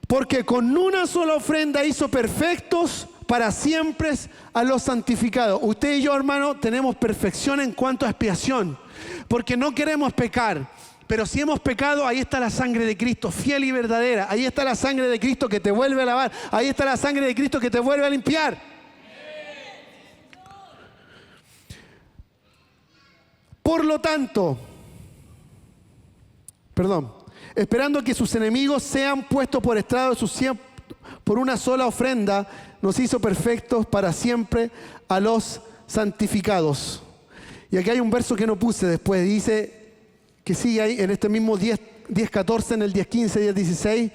Porque con una sola ofrenda hizo perfectos para siempre a los santificados. Usted y yo, hermano, tenemos perfección en cuanto a expiación. Porque no queremos pecar. Pero si hemos pecado, ahí está la sangre de Cristo, fiel y verdadera. Ahí está la sangre de Cristo que te vuelve a lavar. Ahí está la sangre de Cristo que te vuelve a limpiar. Por lo tanto, esperando que sus enemigos sean puestos por estrado de sus pies por una sola ofrenda, nos hizo perfectos para siempre a los santificados. Y aquí hay un verso que no puse después, dice que sigue ahí en este mismo 10:14, en el 10:15, 10:16,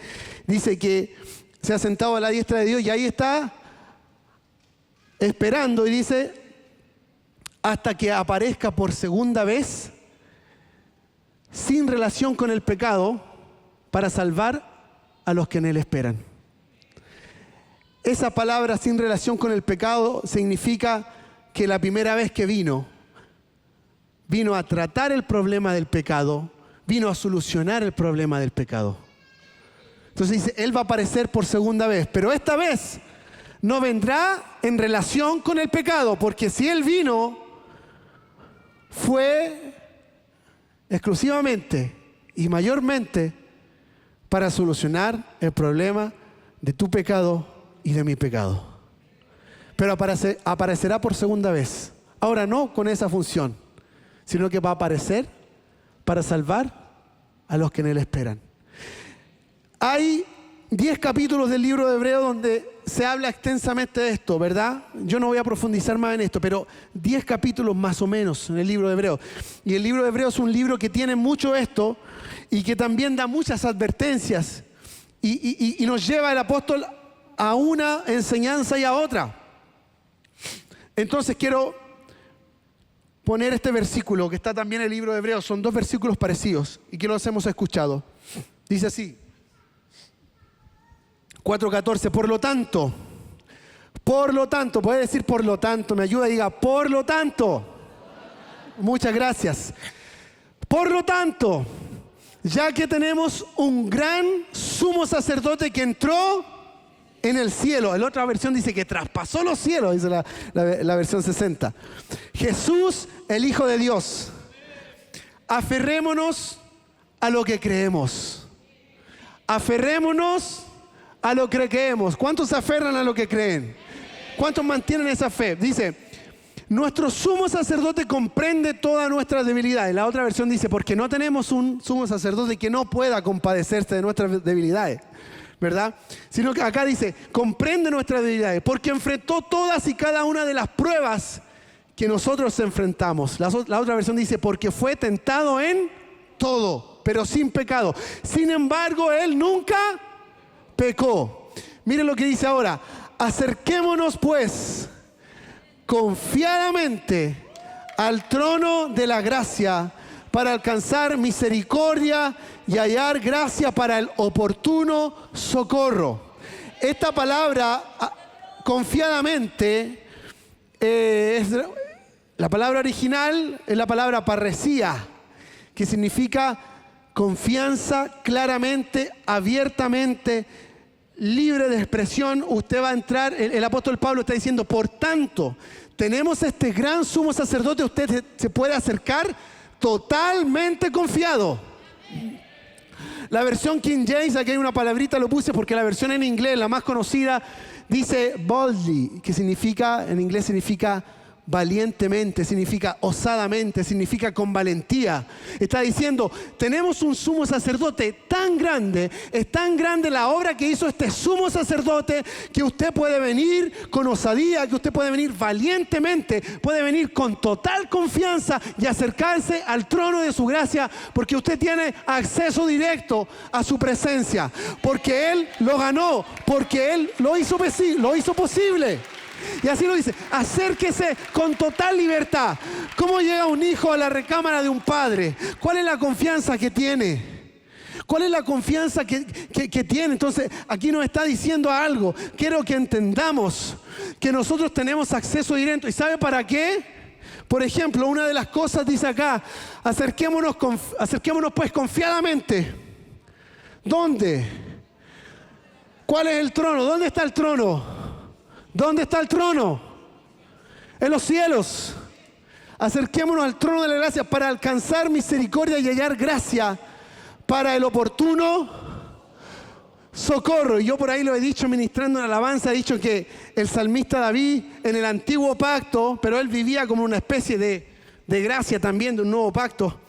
dice que se ha sentado a la diestra de Dios y ahí está esperando y dice hasta que aparezca por segunda vez sin relación con el pecado para salvar a los que en él esperan. Esa palabra sin relación con el pecado significa que la primera vez que vino a tratar el problema del pecado, vino a solucionar el problema del pecado. Entonces dice, Él va a aparecer por segunda vez, pero esta vez no vendrá en relación con el pecado, porque si Él vino, fue exclusivamente y mayormente para solucionar el problema de tu pecado y de mi pecado. Pero aparecerá por segunda vez. Ahora no con esa función, sino que va a aparecer para salvar a los que en Él esperan. Hay 10 capítulos del libro de Hebreos donde se habla extensamente de esto, ¿verdad? Yo no voy a profundizar más en esto, pero 10 capítulos más o menos en el libro de Hebreos. Y el libro de Hebreos es un libro que tiene mucho esto y que también da muchas advertencias y nos lleva el apóstol a una enseñanza y a otra. Entonces quiero poner este versículo que está también en el libro de Hebreos. Son 2 versículos parecidos y que los hemos escuchado. Dice así, 4:14, por lo tanto, puede decir por lo tanto, me ayuda y diga, por lo tanto. Muchas gracias. Por lo tanto, ya que tenemos un gran sumo sacerdote que entró en el cielo. En la otra versión dice que traspasó los cielos, dice la versión 60. Jesús, el Hijo de Dios. Aferrémonos a lo que creemos. Aferrémonos a lo que creemos. ¿Cuántos se aferran a lo que creen? ¿Cuántos mantienen esa fe? Dice, nuestro sumo sacerdote comprende todas nuestras debilidades. La otra versión dice, porque no tenemos un sumo sacerdote que no pueda compadecerse de nuestras debilidades, ¿verdad? Sino que acá dice, comprende nuestras debilidades, porque enfrentó todas y cada una de las pruebas que nosotros enfrentamos. La otra versión dice, porque fue tentado en todo, pero sin pecado. Sin embargo, Él nunca pecó. Miren lo que dice ahora, acerquémonos pues confiadamente al trono de la gracia para alcanzar misericordia y hallar gracia para el oportuno socorro. Esta palabra, confiadamente, la palabra original es la palabra parresía, que significa confianza claramente, abiertamente, libre de expresión. Usted va a entrar, el apóstol Pablo está diciendo, por tanto, tenemos este gran sumo sacerdote, usted se puede acercar totalmente confiado. La versión King James, aquí hay una palabrita, lo puse porque la versión en inglés, la más conocida, dice boldly, que significa, en inglés significa valientemente, significa osadamente, significa con valentía. Está diciendo, tenemos un sumo sacerdote tan grande, es tan grande la obra que hizo este sumo sacerdote, que usted puede venir con osadía, que usted puede venir valientemente, puede venir con total confianza y acercarse al trono de su gracia, porque usted tiene acceso directo a su presencia, porque Él lo ganó, porque Él lo hizo posible. Y así lo dice, acérquese con total libertad. ¿Cómo llega un hijo a la recámara de un padre? ¿Cuál es la confianza que tiene? ¿Cuál es la confianza que tiene? Entonces, aquí nos está diciendo algo. Quiero que entendamos que nosotros tenemos acceso directo. ¿Y sabe para qué? Por ejemplo, una de las cosas dice acá, acerquémonos pues confiadamente. ¿Dónde? ¿Cuál es el trono? ¿Dónde está el trono? ¿Dónde está el trono? En los cielos. Acerquémonos al trono de la gracia para alcanzar misericordia y hallar gracia para el oportuno socorro. Y yo por ahí lo he dicho ministrando en alabanza, he dicho que el salmista David en el antiguo pacto, pero él vivía como una especie de gracia también de un nuevo pacto.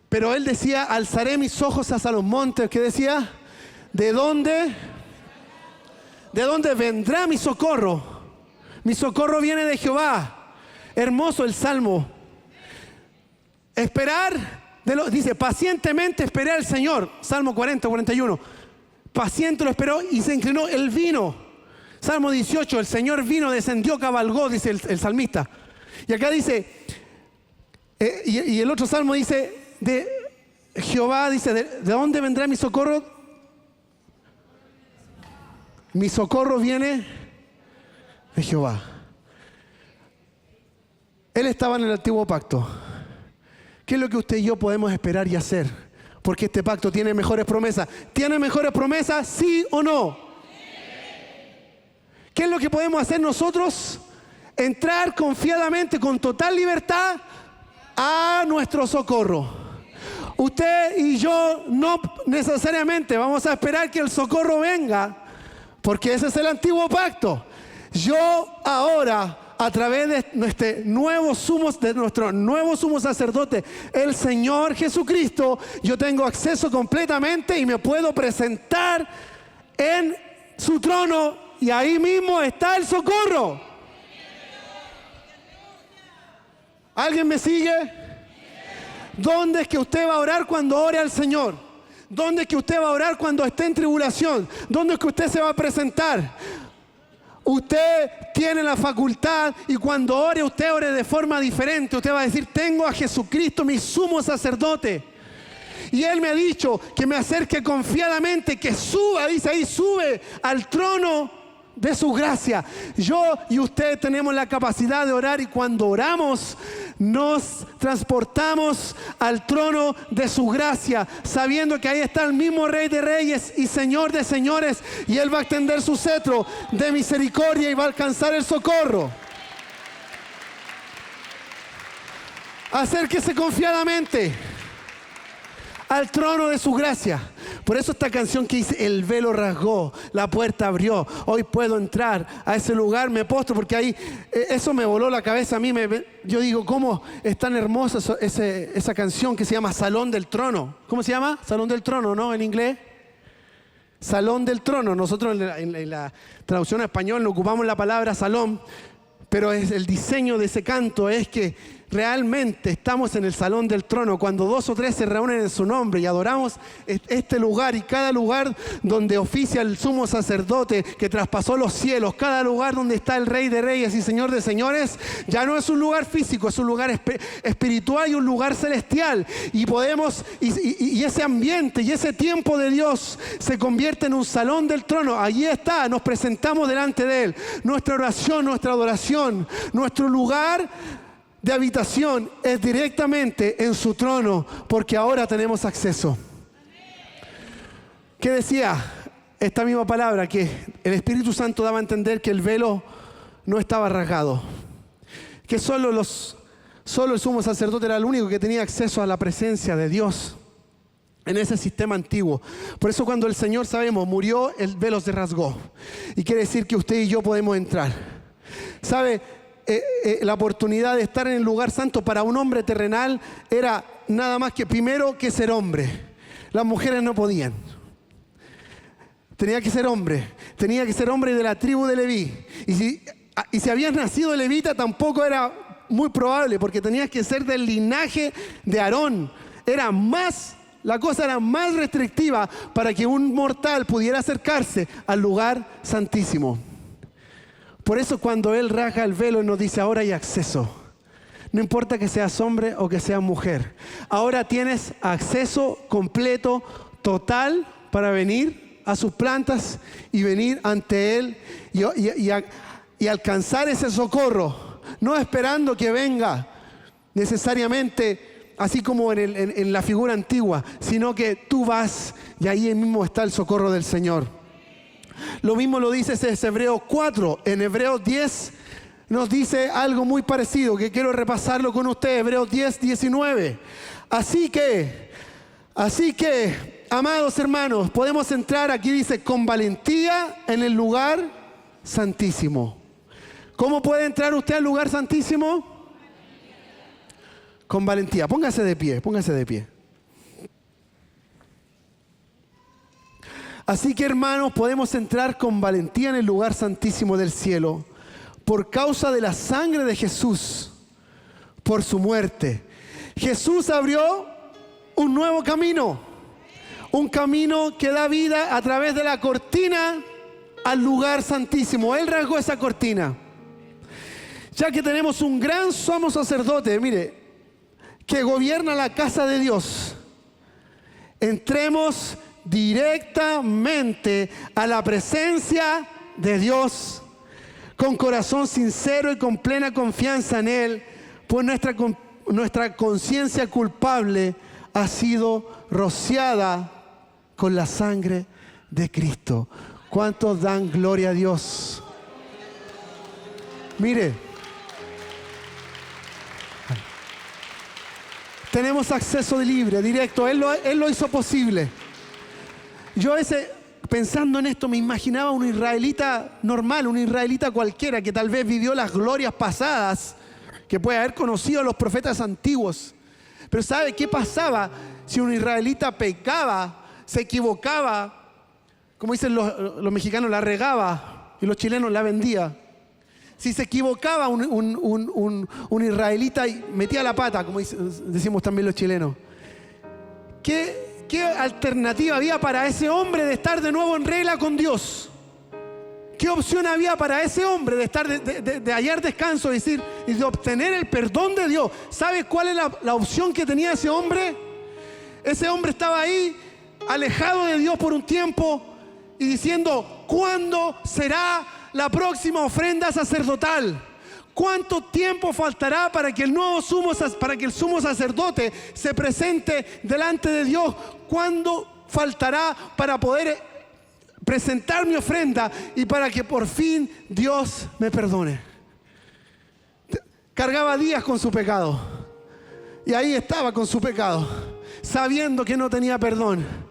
Pero él decía, alzaré mis ojos hacia los montes. ¿Qué decía? ¿De dónde? ¿De dónde vendrá mi socorro? Mi socorro viene de Jehová. Hermoso el salmo. Esperar. Dice, pacientemente esperé al Señor. Salmo 40, 41. Paciente lo esperó y se inclinó. Él vino. Salmo 18, el Señor vino, descendió, cabalgó, dice el salmista. Y acá dice, y el otro salmo dice, de Jehová, dice, ¿de dónde vendrá mi socorro? Mi socorro viene de Jehová. Él estaba en el antiguo pacto. ¿Qué es lo que usted y yo podemos esperar y hacer? Porque este pacto tiene mejores promesas. ¿Tiene mejores promesas? ¿Sí o no? ¿Qué es lo que podemos hacer nosotros? Entrar confiadamente, con total libertad, a nuestro socorro. Usted y yo no necesariamente vamos a esperar que el socorro venga, porque ese es el antiguo pacto. Yo ahora, a través de nuestro nuevo sumo sacerdote, el Señor Jesucristo, yo tengo acceso completamente y me puedo presentar en su trono y ahí mismo está el socorro. ¿Alguien me sigue? ¿Dónde es que usted va a orar cuando ore al Señor? ¿Dónde es que usted va a orar cuando esté en tribulación? ¿Dónde es que usted se va a presentar? Usted tiene la facultad y cuando ore, usted ore de forma diferente. Usted va a decir, tengo a Jesucristo, mi sumo sacerdote. Y Él me ha dicho que me acerque confiadamente, que suba, dice ahí, sube al trono de su gracia. Yo y usted tenemos la capacidad de orar y cuando oramos nos transportamos al trono de su gracia, sabiendo que ahí está el mismo Rey de Reyes y Señor de Señores, y Él va a extender su cetro de misericordia y va a alcanzar el socorro. Acérquese confiadamente al trono de su gracia. Por eso esta canción que dice, el velo rasgó, la puerta abrió, hoy puedo entrar a ese lugar, me postro, porque ahí, eso me voló la cabeza a mí. Yo digo, ¿cómo es tan hermosa esa canción que se llama Salón del Trono? ¿Cómo se llama? Salón del Trono, ¿no? En inglés. Salón del Trono. Nosotros en la traducción a español no ocupamos la palabra salón, pero es el diseño de ese canto es que realmente estamos en el salón del trono, cuando 2 o 3 se reúnen en su nombre y adoramos este lugar, y cada lugar donde oficia el sumo sacerdote que traspasó los cielos, cada lugar donde está el Rey de Reyes y Señor de Señores, ya no es un lugar físico, es un lugar espiritual y un lugar celestial. Y podemos, y ese ambiente y ese tiempo de Dios se convierte en un salón del trono. Allí está, nos presentamos delante de Él. Nuestra oración, nuestra adoración, nuestro lugar de habitación es directamente en su trono, porque ahora tenemos acceso. ¿Qué decía esta misma palabra? Que el Espíritu Santo daba a entender que el velo no estaba rasgado, que solo el sumo sacerdote era el único que tenía acceso a la presencia de Dios en ese sistema antiguo. Por eso cuando el Señor, sabemos, murió, el velo se rasgó, y quiere decir que usted y yo podemos entrar. ¿Sabe? La oportunidad de estar en el lugar santo para un hombre terrenal era nada más que primero que ser hombre. Las mujeres no podían. Tenía que ser hombre de la tribu de Leví. Y si habías nacido levita tampoco era muy probable, porque tenías que ser del linaje de Aarón. La cosa era más restrictiva para que un mortal pudiera acercarse al lugar santísimo. Por eso cuando Él rasga el velo nos dice, ahora hay acceso. No importa que seas hombre o que seas mujer. Ahora tienes acceso completo, total, para venir a sus plantas y venir ante Él y alcanzar ese socorro. No esperando que venga necesariamente así como en la figura antigua, sino que tú vas y ahí mismo está el socorro del Señor. Lo mismo lo dice ese Hebreos 4. En Hebreos 10 nos dice algo muy parecido, que quiero repasarlo con ustedes. Hebreos 10, 19. Así que, amados hermanos, podemos entrar, aquí dice, con valentía en el lugar santísimo. ¿Cómo puede entrar usted al lugar santísimo? Con valentía. Póngase de pie, póngase de pie. Así que, hermanos, podemos entrar con valentía en el lugar santísimo del cielo por causa de la sangre de Jesús, por su muerte. Jesús abrió un nuevo camino, un camino que da vida a través de la cortina al lugar santísimo. Él rasgó esa cortina. Ya que tenemos un gran sumo sacerdote, mire, que gobierna la casa de Dios, entremos directamente a la presencia de Dios con corazón sincero y con plena confianza en Él, pues nuestra conciencia culpable ha sido rociada con la sangre de Cristo. ¿Cuántos dan gloria a Dios? Mire, tenemos acceso libre, directo. Él lo hizo posible. Yo pensando en esto me imaginaba un israelita normal, un israelita cualquiera que tal vez vivió las glorias pasadas, que puede haber conocido a los profetas antiguos. Pero ¿sabe qué pasaba si un israelita pecaba, se equivocaba? Como dicen los mexicanos, la regaba, y los chilenos la vendía. Si se equivocaba un israelita y metía la pata, como decimos también los chilenos, ¿qué alternativa había para ese hombre de estar de nuevo en regla con Dios? ¿Qué opción había para ese hombre de estar de hallar descanso y de obtener el perdón de Dios? ¿Sabe cuál es la opción que tenía ese hombre? Ese hombre estaba ahí, alejado de Dios por un tiempo y diciendo, ¿cuándo será la próxima ofrenda sacerdotal? ¿Cuánto tiempo faltará para que el sumo sacerdote se presente delante de Dios? ¿Cuándo faltará para poder presentar mi ofrenda y para que por fin Dios me perdone? Cargaba días con su pecado y ahí estaba con su pecado, sabiendo que no tenía perdón.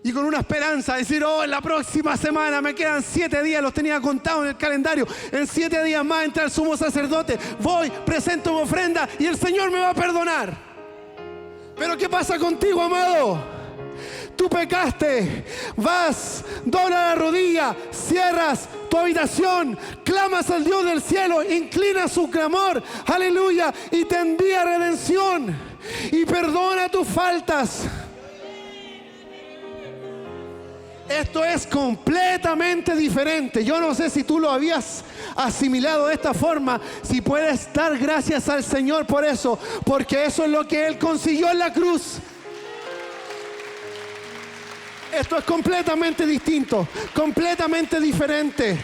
Y con una esperanza de decir, en la próxima semana me quedan 7 días, los tenía contados en el calendario. En 7 días más entra el sumo sacerdote. Voy, presento mi ofrenda y el Señor me va a perdonar. Pero ¿qué pasa contigo, amado? Tú pecaste, vas, dobla la rodilla, cierras tu habitación, clamas al Dios del cielo, inclinas su clamor, aleluya, y te envía redención y perdona tus faltas. Esto es completamente diferente. Yo no sé si tú lo habías asimilado de esta forma, si puedes dar gracias al Señor por eso, porque eso es lo que Él consiguió en la cruz. Esto es completamente distinto, completamente diferente.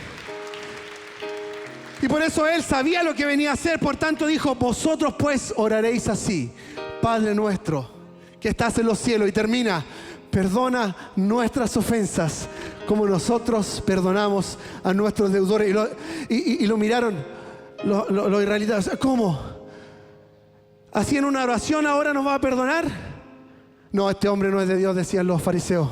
Y por eso Él sabía lo que venía a hacer, por tanto dijo, vosotros pues oraréis así: Padre nuestro que estás en los cielos, y termina: perdona nuestras ofensas como nosotros perdonamos a nuestros deudores. Y lo miraron los israelitas. ¿Cómo? ¿Así en una oración ahora nos va a perdonar? No, este hombre no es de Dios, decían los fariseos.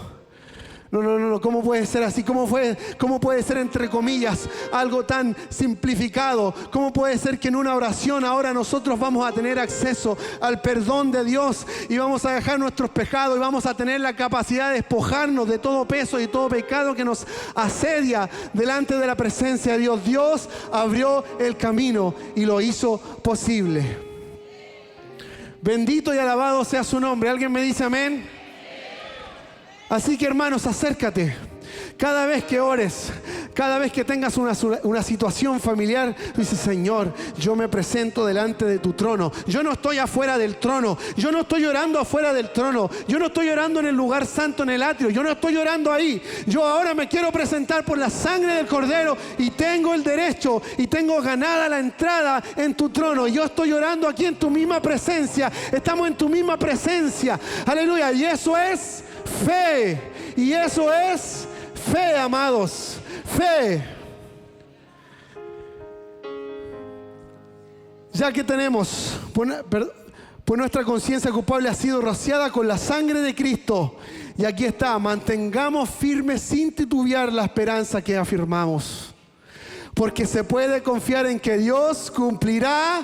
No, ¿cómo puede ser así? ¿Cómo puede ser, entre comillas, algo tan simplificado? ¿Cómo puede ser que en una oración ahora nosotros vamos a tener acceso al perdón de Dios y vamos a dejar nuestros pecados y vamos a tener la capacidad de despojarnos de todo peso y todo pecado que nos asedia delante de la presencia de Dios? Dios abrió el camino y lo hizo posible. Bendito y alabado sea su nombre. ¿Alguien me dice amén? Así que, hermanos, acércate. Cada vez que ores, Cada vez que tengas una situación familiar, tú dices, Señor, yo me presento delante de tu trono. Yo no estoy afuera del trono. Yo no estoy orando afuera del trono. Yo no estoy orando en el lugar santo, en el atrio. Yo no estoy orando ahí. Yo ahora me quiero presentar por la sangre del Cordero y tengo el derecho y tengo ganada la entrada en tu trono. Yo estoy orando aquí en tu misma presencia. Estamos en tu misma presencia. Aleluya. Y eso es fe. Y eso es fe, amados. Fe. Ya que tenemos, pues nuestra conciencia culpable ha sido rociada con la sangre de Cristo. Y aquí está, mantengamos firme sin titubear la esperanza que afirmamos. Porque se puede confiar en que Dios cumplirá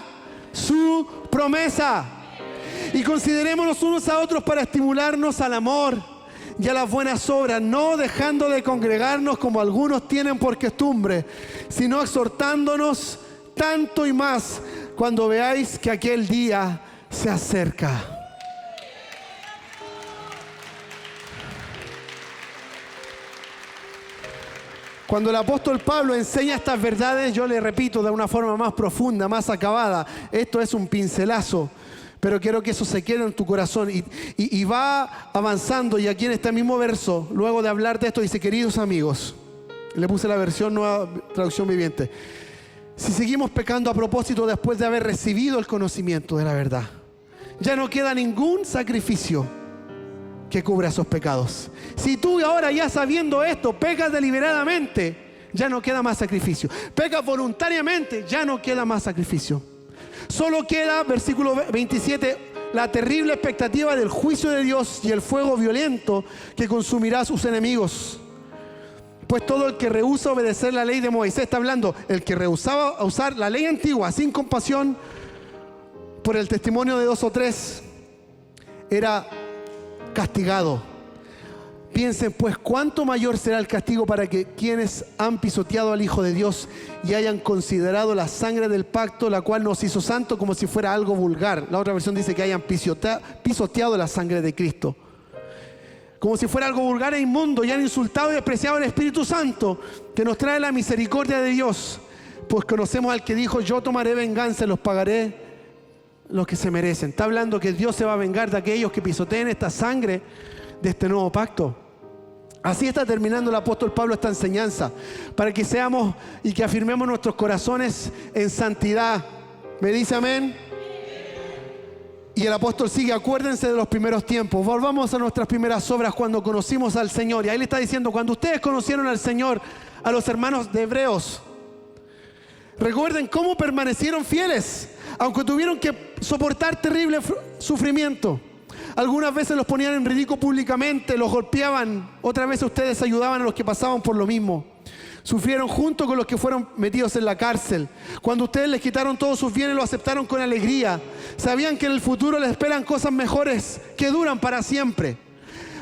su promesa. Y considerémonos unos a otros para estimularnos al amor y a las buenas obras, no dejando de congregarnos como algunos tienen por costumbre, sino exhortándonos tanto y más cuando veáis que aquel día se acerca. Cuando el apóstol Pablo enseña estas verdades, yo le repito de una forma más profunda, más acabada, esto es un pincelazo. Pero quiero que eso se quede en tu corazón y va avanzando. Y aquí en este mismo verso, luego de hablar de esto, dice, queridos amigos, le puse la versión Nueva Traducción Viviente. Si seguimos pecando a propósito después de haber recibido el conocimiento de la verdad, ya no queda ningún sacrificio que cubra esos pecados. Si tú ahora ya sabiendo esto, pecas deliberadamente, ya no queda más sacrificio. Pecas voluntariamente, ya no queda más sacrificio. Solo queda, versículo 27, la terrible expectativa del juicio de Dios y el fuego violento que consumirá a sus enemigos. Pues todo el que rehúsa obedecer la ley de Moisés, está hablando, el que rehusaba usar la ley antigua sin compasión por el testimonio de 2 o 3, era castigado. Piensen pues cuánto mayor será el castigo para que quienes han pisoteado al Hijo de Dios y hayan considerado la sangre del pacto, la cual nos hizo santo, como si fuera algo vulgar. La otra versión dice que hayan pisoteado la sangre de Cristo, como si fuera algo vulgar e inmundo, y han insultado y despreciado al Espíritu Santo, que nos trae la misericordia de Dios. Pues conocemos al que dijo, yo tomaré venganza y los pagaré los que se merecen. Está hablando que Dios se va a vengar de aquellos que pisoteen esta sangre de este nuevo pacto. Así está terminando el apóstol Pablo esta enseñanza, para que seamos y que afirmemos nuestros corazones en santidad. ¿Me dice amén? Y el apóstol sigue, acuérdense de los primeros tiempos, volvamos a nuestras primeras obras cuando conocimos al Señor. Y ahí le está diciendo, cuando ustedes conocieron al Señor, a los hermanos de Hebreos, recuerden cómo permanecieron fieles, aunque tuvieron que soportar terrible sufrimiento. Algunas veces los ponían en ridículo públicamente, los golpeaban. Otras veces ustedes ayudaban a los que pasaban por lo mismo. Sufrieron junto con los que fueron metidos en la cárcel. Cuando ustedes les quitaron todos sus bienes, lo aceptaron con alegría. Sabían que en el futuro les esperan cosas mejores que duran para siempre.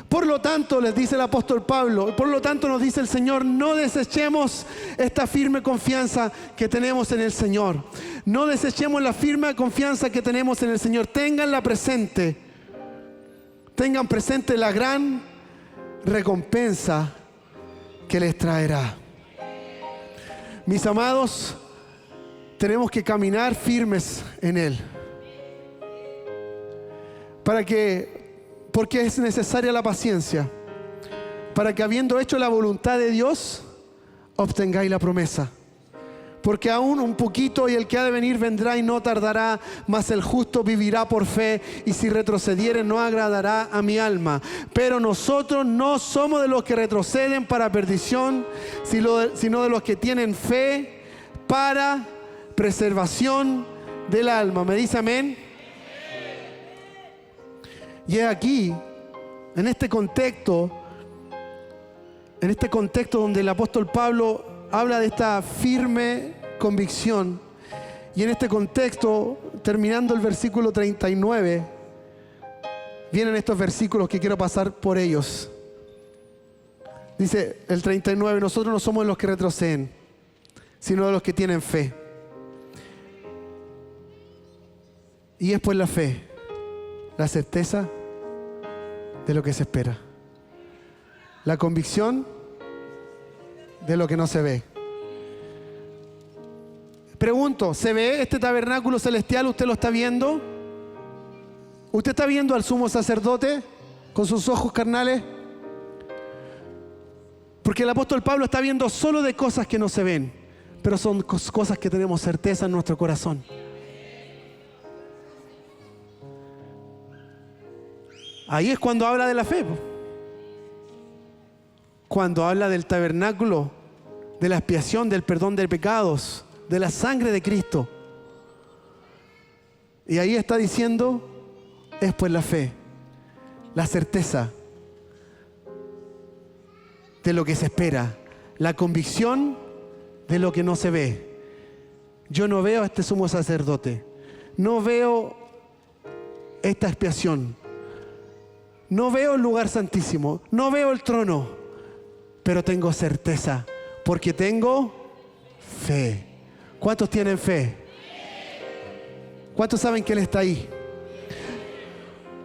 Por lo tanto, les dice el apóstol Pablo, por lo tanto nos dice el Señor, no desechemos esta firme confianza que tenemos en el Señor. No desechemos la firme confianza que tenemos en el Señor. Tengan presente la gran recompensa que les traerá. Mis amados, tenemos que caminar firmes en Él. Porque es necesaria la paciencia, para que habiendo hecho la voluntad de Dios, obtengáis la promesa. Porque aún un poquito y el que ha de venir vendrá y no tardará, mas el justo vivirá por fe, y si retrocediere no agradará a mi alma. Pero nosotros no somos de los que retroceden para perdición, sino de los que tienen fe para preservación del alma. ¿Me dice amén? Y es aquí, en este contexto donde el apóstol Pablo habla de esta firme convicción. Y en este contexto, terminando el versículo 39, vienen estos versículos que quiero pasar por ellos. Dice el 39, nosotros no somos los que retroceden, sino de los que tienen fe. Y es pues la fe, la certeza de lo que se espera, la convicción de lo que no se ve. Pregunto, ¿se ve este tabernáculo celestial? ¿Usted lo está viendo? ¿Usted está viendo al sumo sacerdote con sus ojos carnales? Porque el apóstol Pablo está viendo solo de cosas que no se ven, pero son cosas que tenemos certeza en nuestro corazón. Ahí es cuando habla de la fe. Cuando habla del tabernáculo, de la expiación, del perdón de pecados, de la sangre de Cristo. Y ahí está diciendo, es pues la fe, la certeza de lo que se espera, la convicción de lo que no se ve. Yo no veo a este sumo sacerdote, no veo esta expiación, no veo el lugar santísimo, no veo el trono, pero tengo certeza, porque tengo fe. ¿Cuántos tienen fe? ¿Cuántos saben que Él está ahí?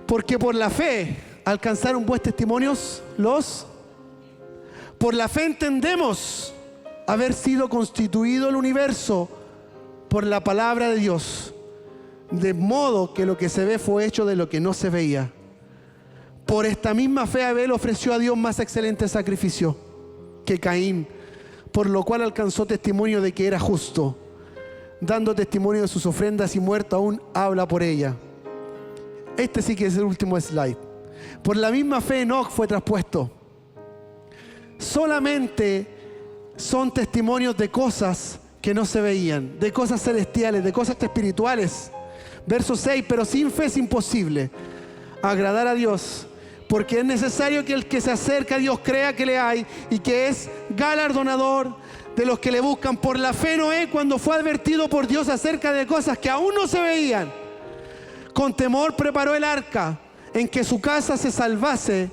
Porque por la fe alcanzaron buenos testimonios por la fe entendemos haber sido constituido el universo por la palabra de Dios, de modo que lo que se ve fue hecho de lo que no se veía. Por esta misma fe Abel ofreció a Dios más excelente sacrificio que Caín, por lo cual alcanzó testimonio de que era justo, dando testimonio de sus ofrendas, y muerto aún habla por ella. Este sí que es el último slide. Por la misma fe Enoc fue traspuesto. Solamente son testimonios de cosas que no se veían, de cosas celestiales, de cosas espirituales. Verso 6, pero sin fe es imposible agradar a Dios, porque es necesario que el que se acerca a Dios crea que le hay y que es galardonador de los que le buscan. Por la fe Noé, cuando fue advertido por Dios acerca de cosas que aún no se veían, con temor preparó el arca en que su casa se salvase,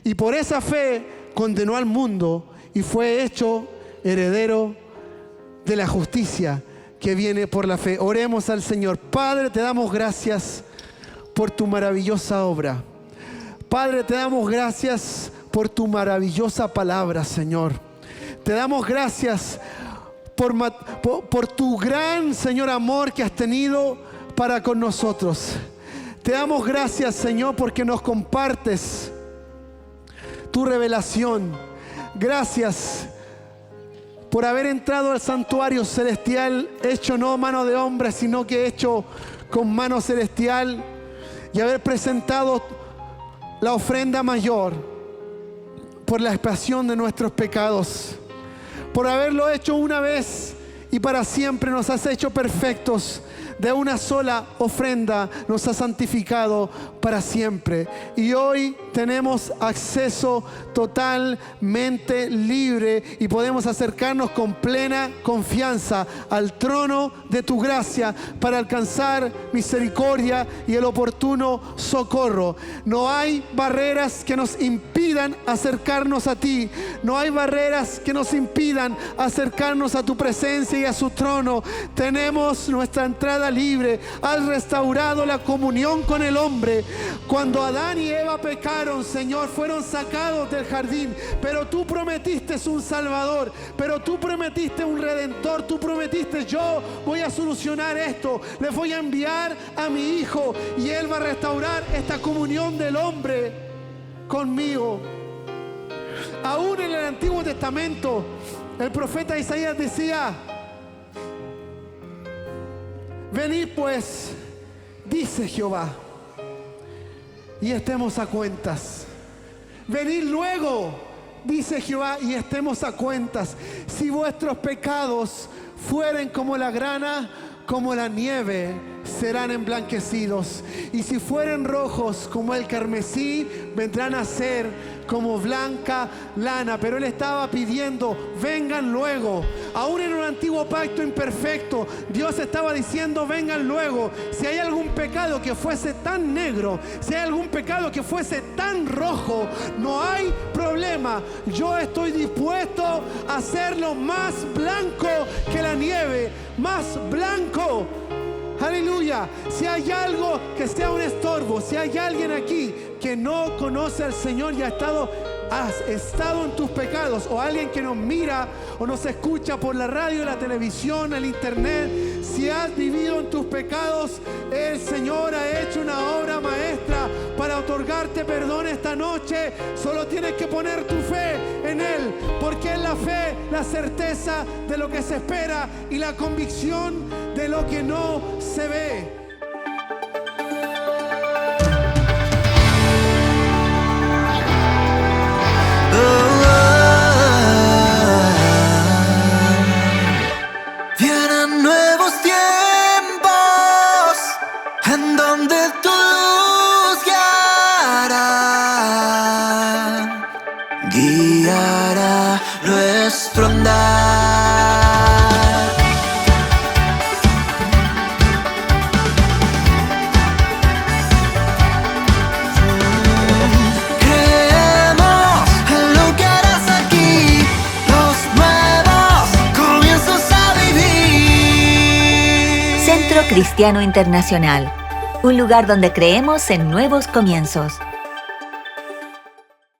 y por esa fe condenó al mundo y fue hecho heredero de la justicia que viene por la fe. Oremos al Señor. Padre, te damos gracias por tu maravillosa obra. Padre, te damos gracias por tu maravillosa palabra, Señor. Te damos gracias por tu gran, Señor, amor que has tenido para con nosotros. Te damos gracias, Señor, porque nos compartes tu revelación. Gracias por haber entrado al santuario celestial, hecho no mano de hombre, sino que hecho con mano celestial, y haber presentado la ofrenda mayor por la expiación de nuestros pecados. Por haberlo hecho una vez y para siempre, nos has hecho perfectos. De una sola ofrenda nos has santificado para siempre. Y hoy tenemos acceso totalmente libre y podemos acercarnos con plena confianza al trono de tu gracia para alcanzar misericordia y el oportuno socorro. No hay barreras que nos impidan acercarnos a ti. No hay barreras que nos impidan acercarnos a tu presencia y a su trono. Tenemos nuestra entrada libre. Has restaurado la comunión con el hombre. Cuando Adán y Eva pecaron, Señor, fueron sacados del jardín, pero tú prometiste un Salvador, pero tú prometiste un Redentor. Tú prometiste: yo voy a solucionar esto, les voy a enviar a mi Hijo y Él va a restaurar esta comunión del hombre conmigo. Aún en el Antiguo Testamento, el profeta Isaías decía: venid pues, dice Jehová, y estemos a cuentas. Venid luego, dice Jehová, y estemos a cuentas. Si vuestros pecados fueren como la grana, como la nieve, serán emblanquecidos. Y si fueren rojos como el carmesí, vendrán a ser como blanca lana. Pero él estaba pidiendo: vengan luego. Aún en un antiguo pacto imperfecto, Dios estaba diciendo: vengan luego. Si hay algún pecado que fuese tan negro, si hay algún pecado que fuese tan rojo, no hay problema. Yo estoy dispuesto a hacerlo más blanco que la nieve, más blanco. Aleluya. Si hay algo que sea un estorbo, si hay alguien aquí que no conoce al Señor y ha estado has estado en tus pecados, o alguien que nos mira o nos escucha por la radio, la televisión, el internet, si has vivido en tus pecados, el Señor ha hecho una obra maestra para otorgarte perdón esta noche. Solo tienes que poner tu fe en Él, porque es la fe, la certeza de lo que se espera y la convicción de lo que no se ve. Vienen nuevos tiempos en donde tu luz guiará nuestro andar. Creemos en lo que harás aquí, los nuevos comienzos a vivir. Centro Cristiano Internacional, un lugar donde creemos en nuevos comienzos.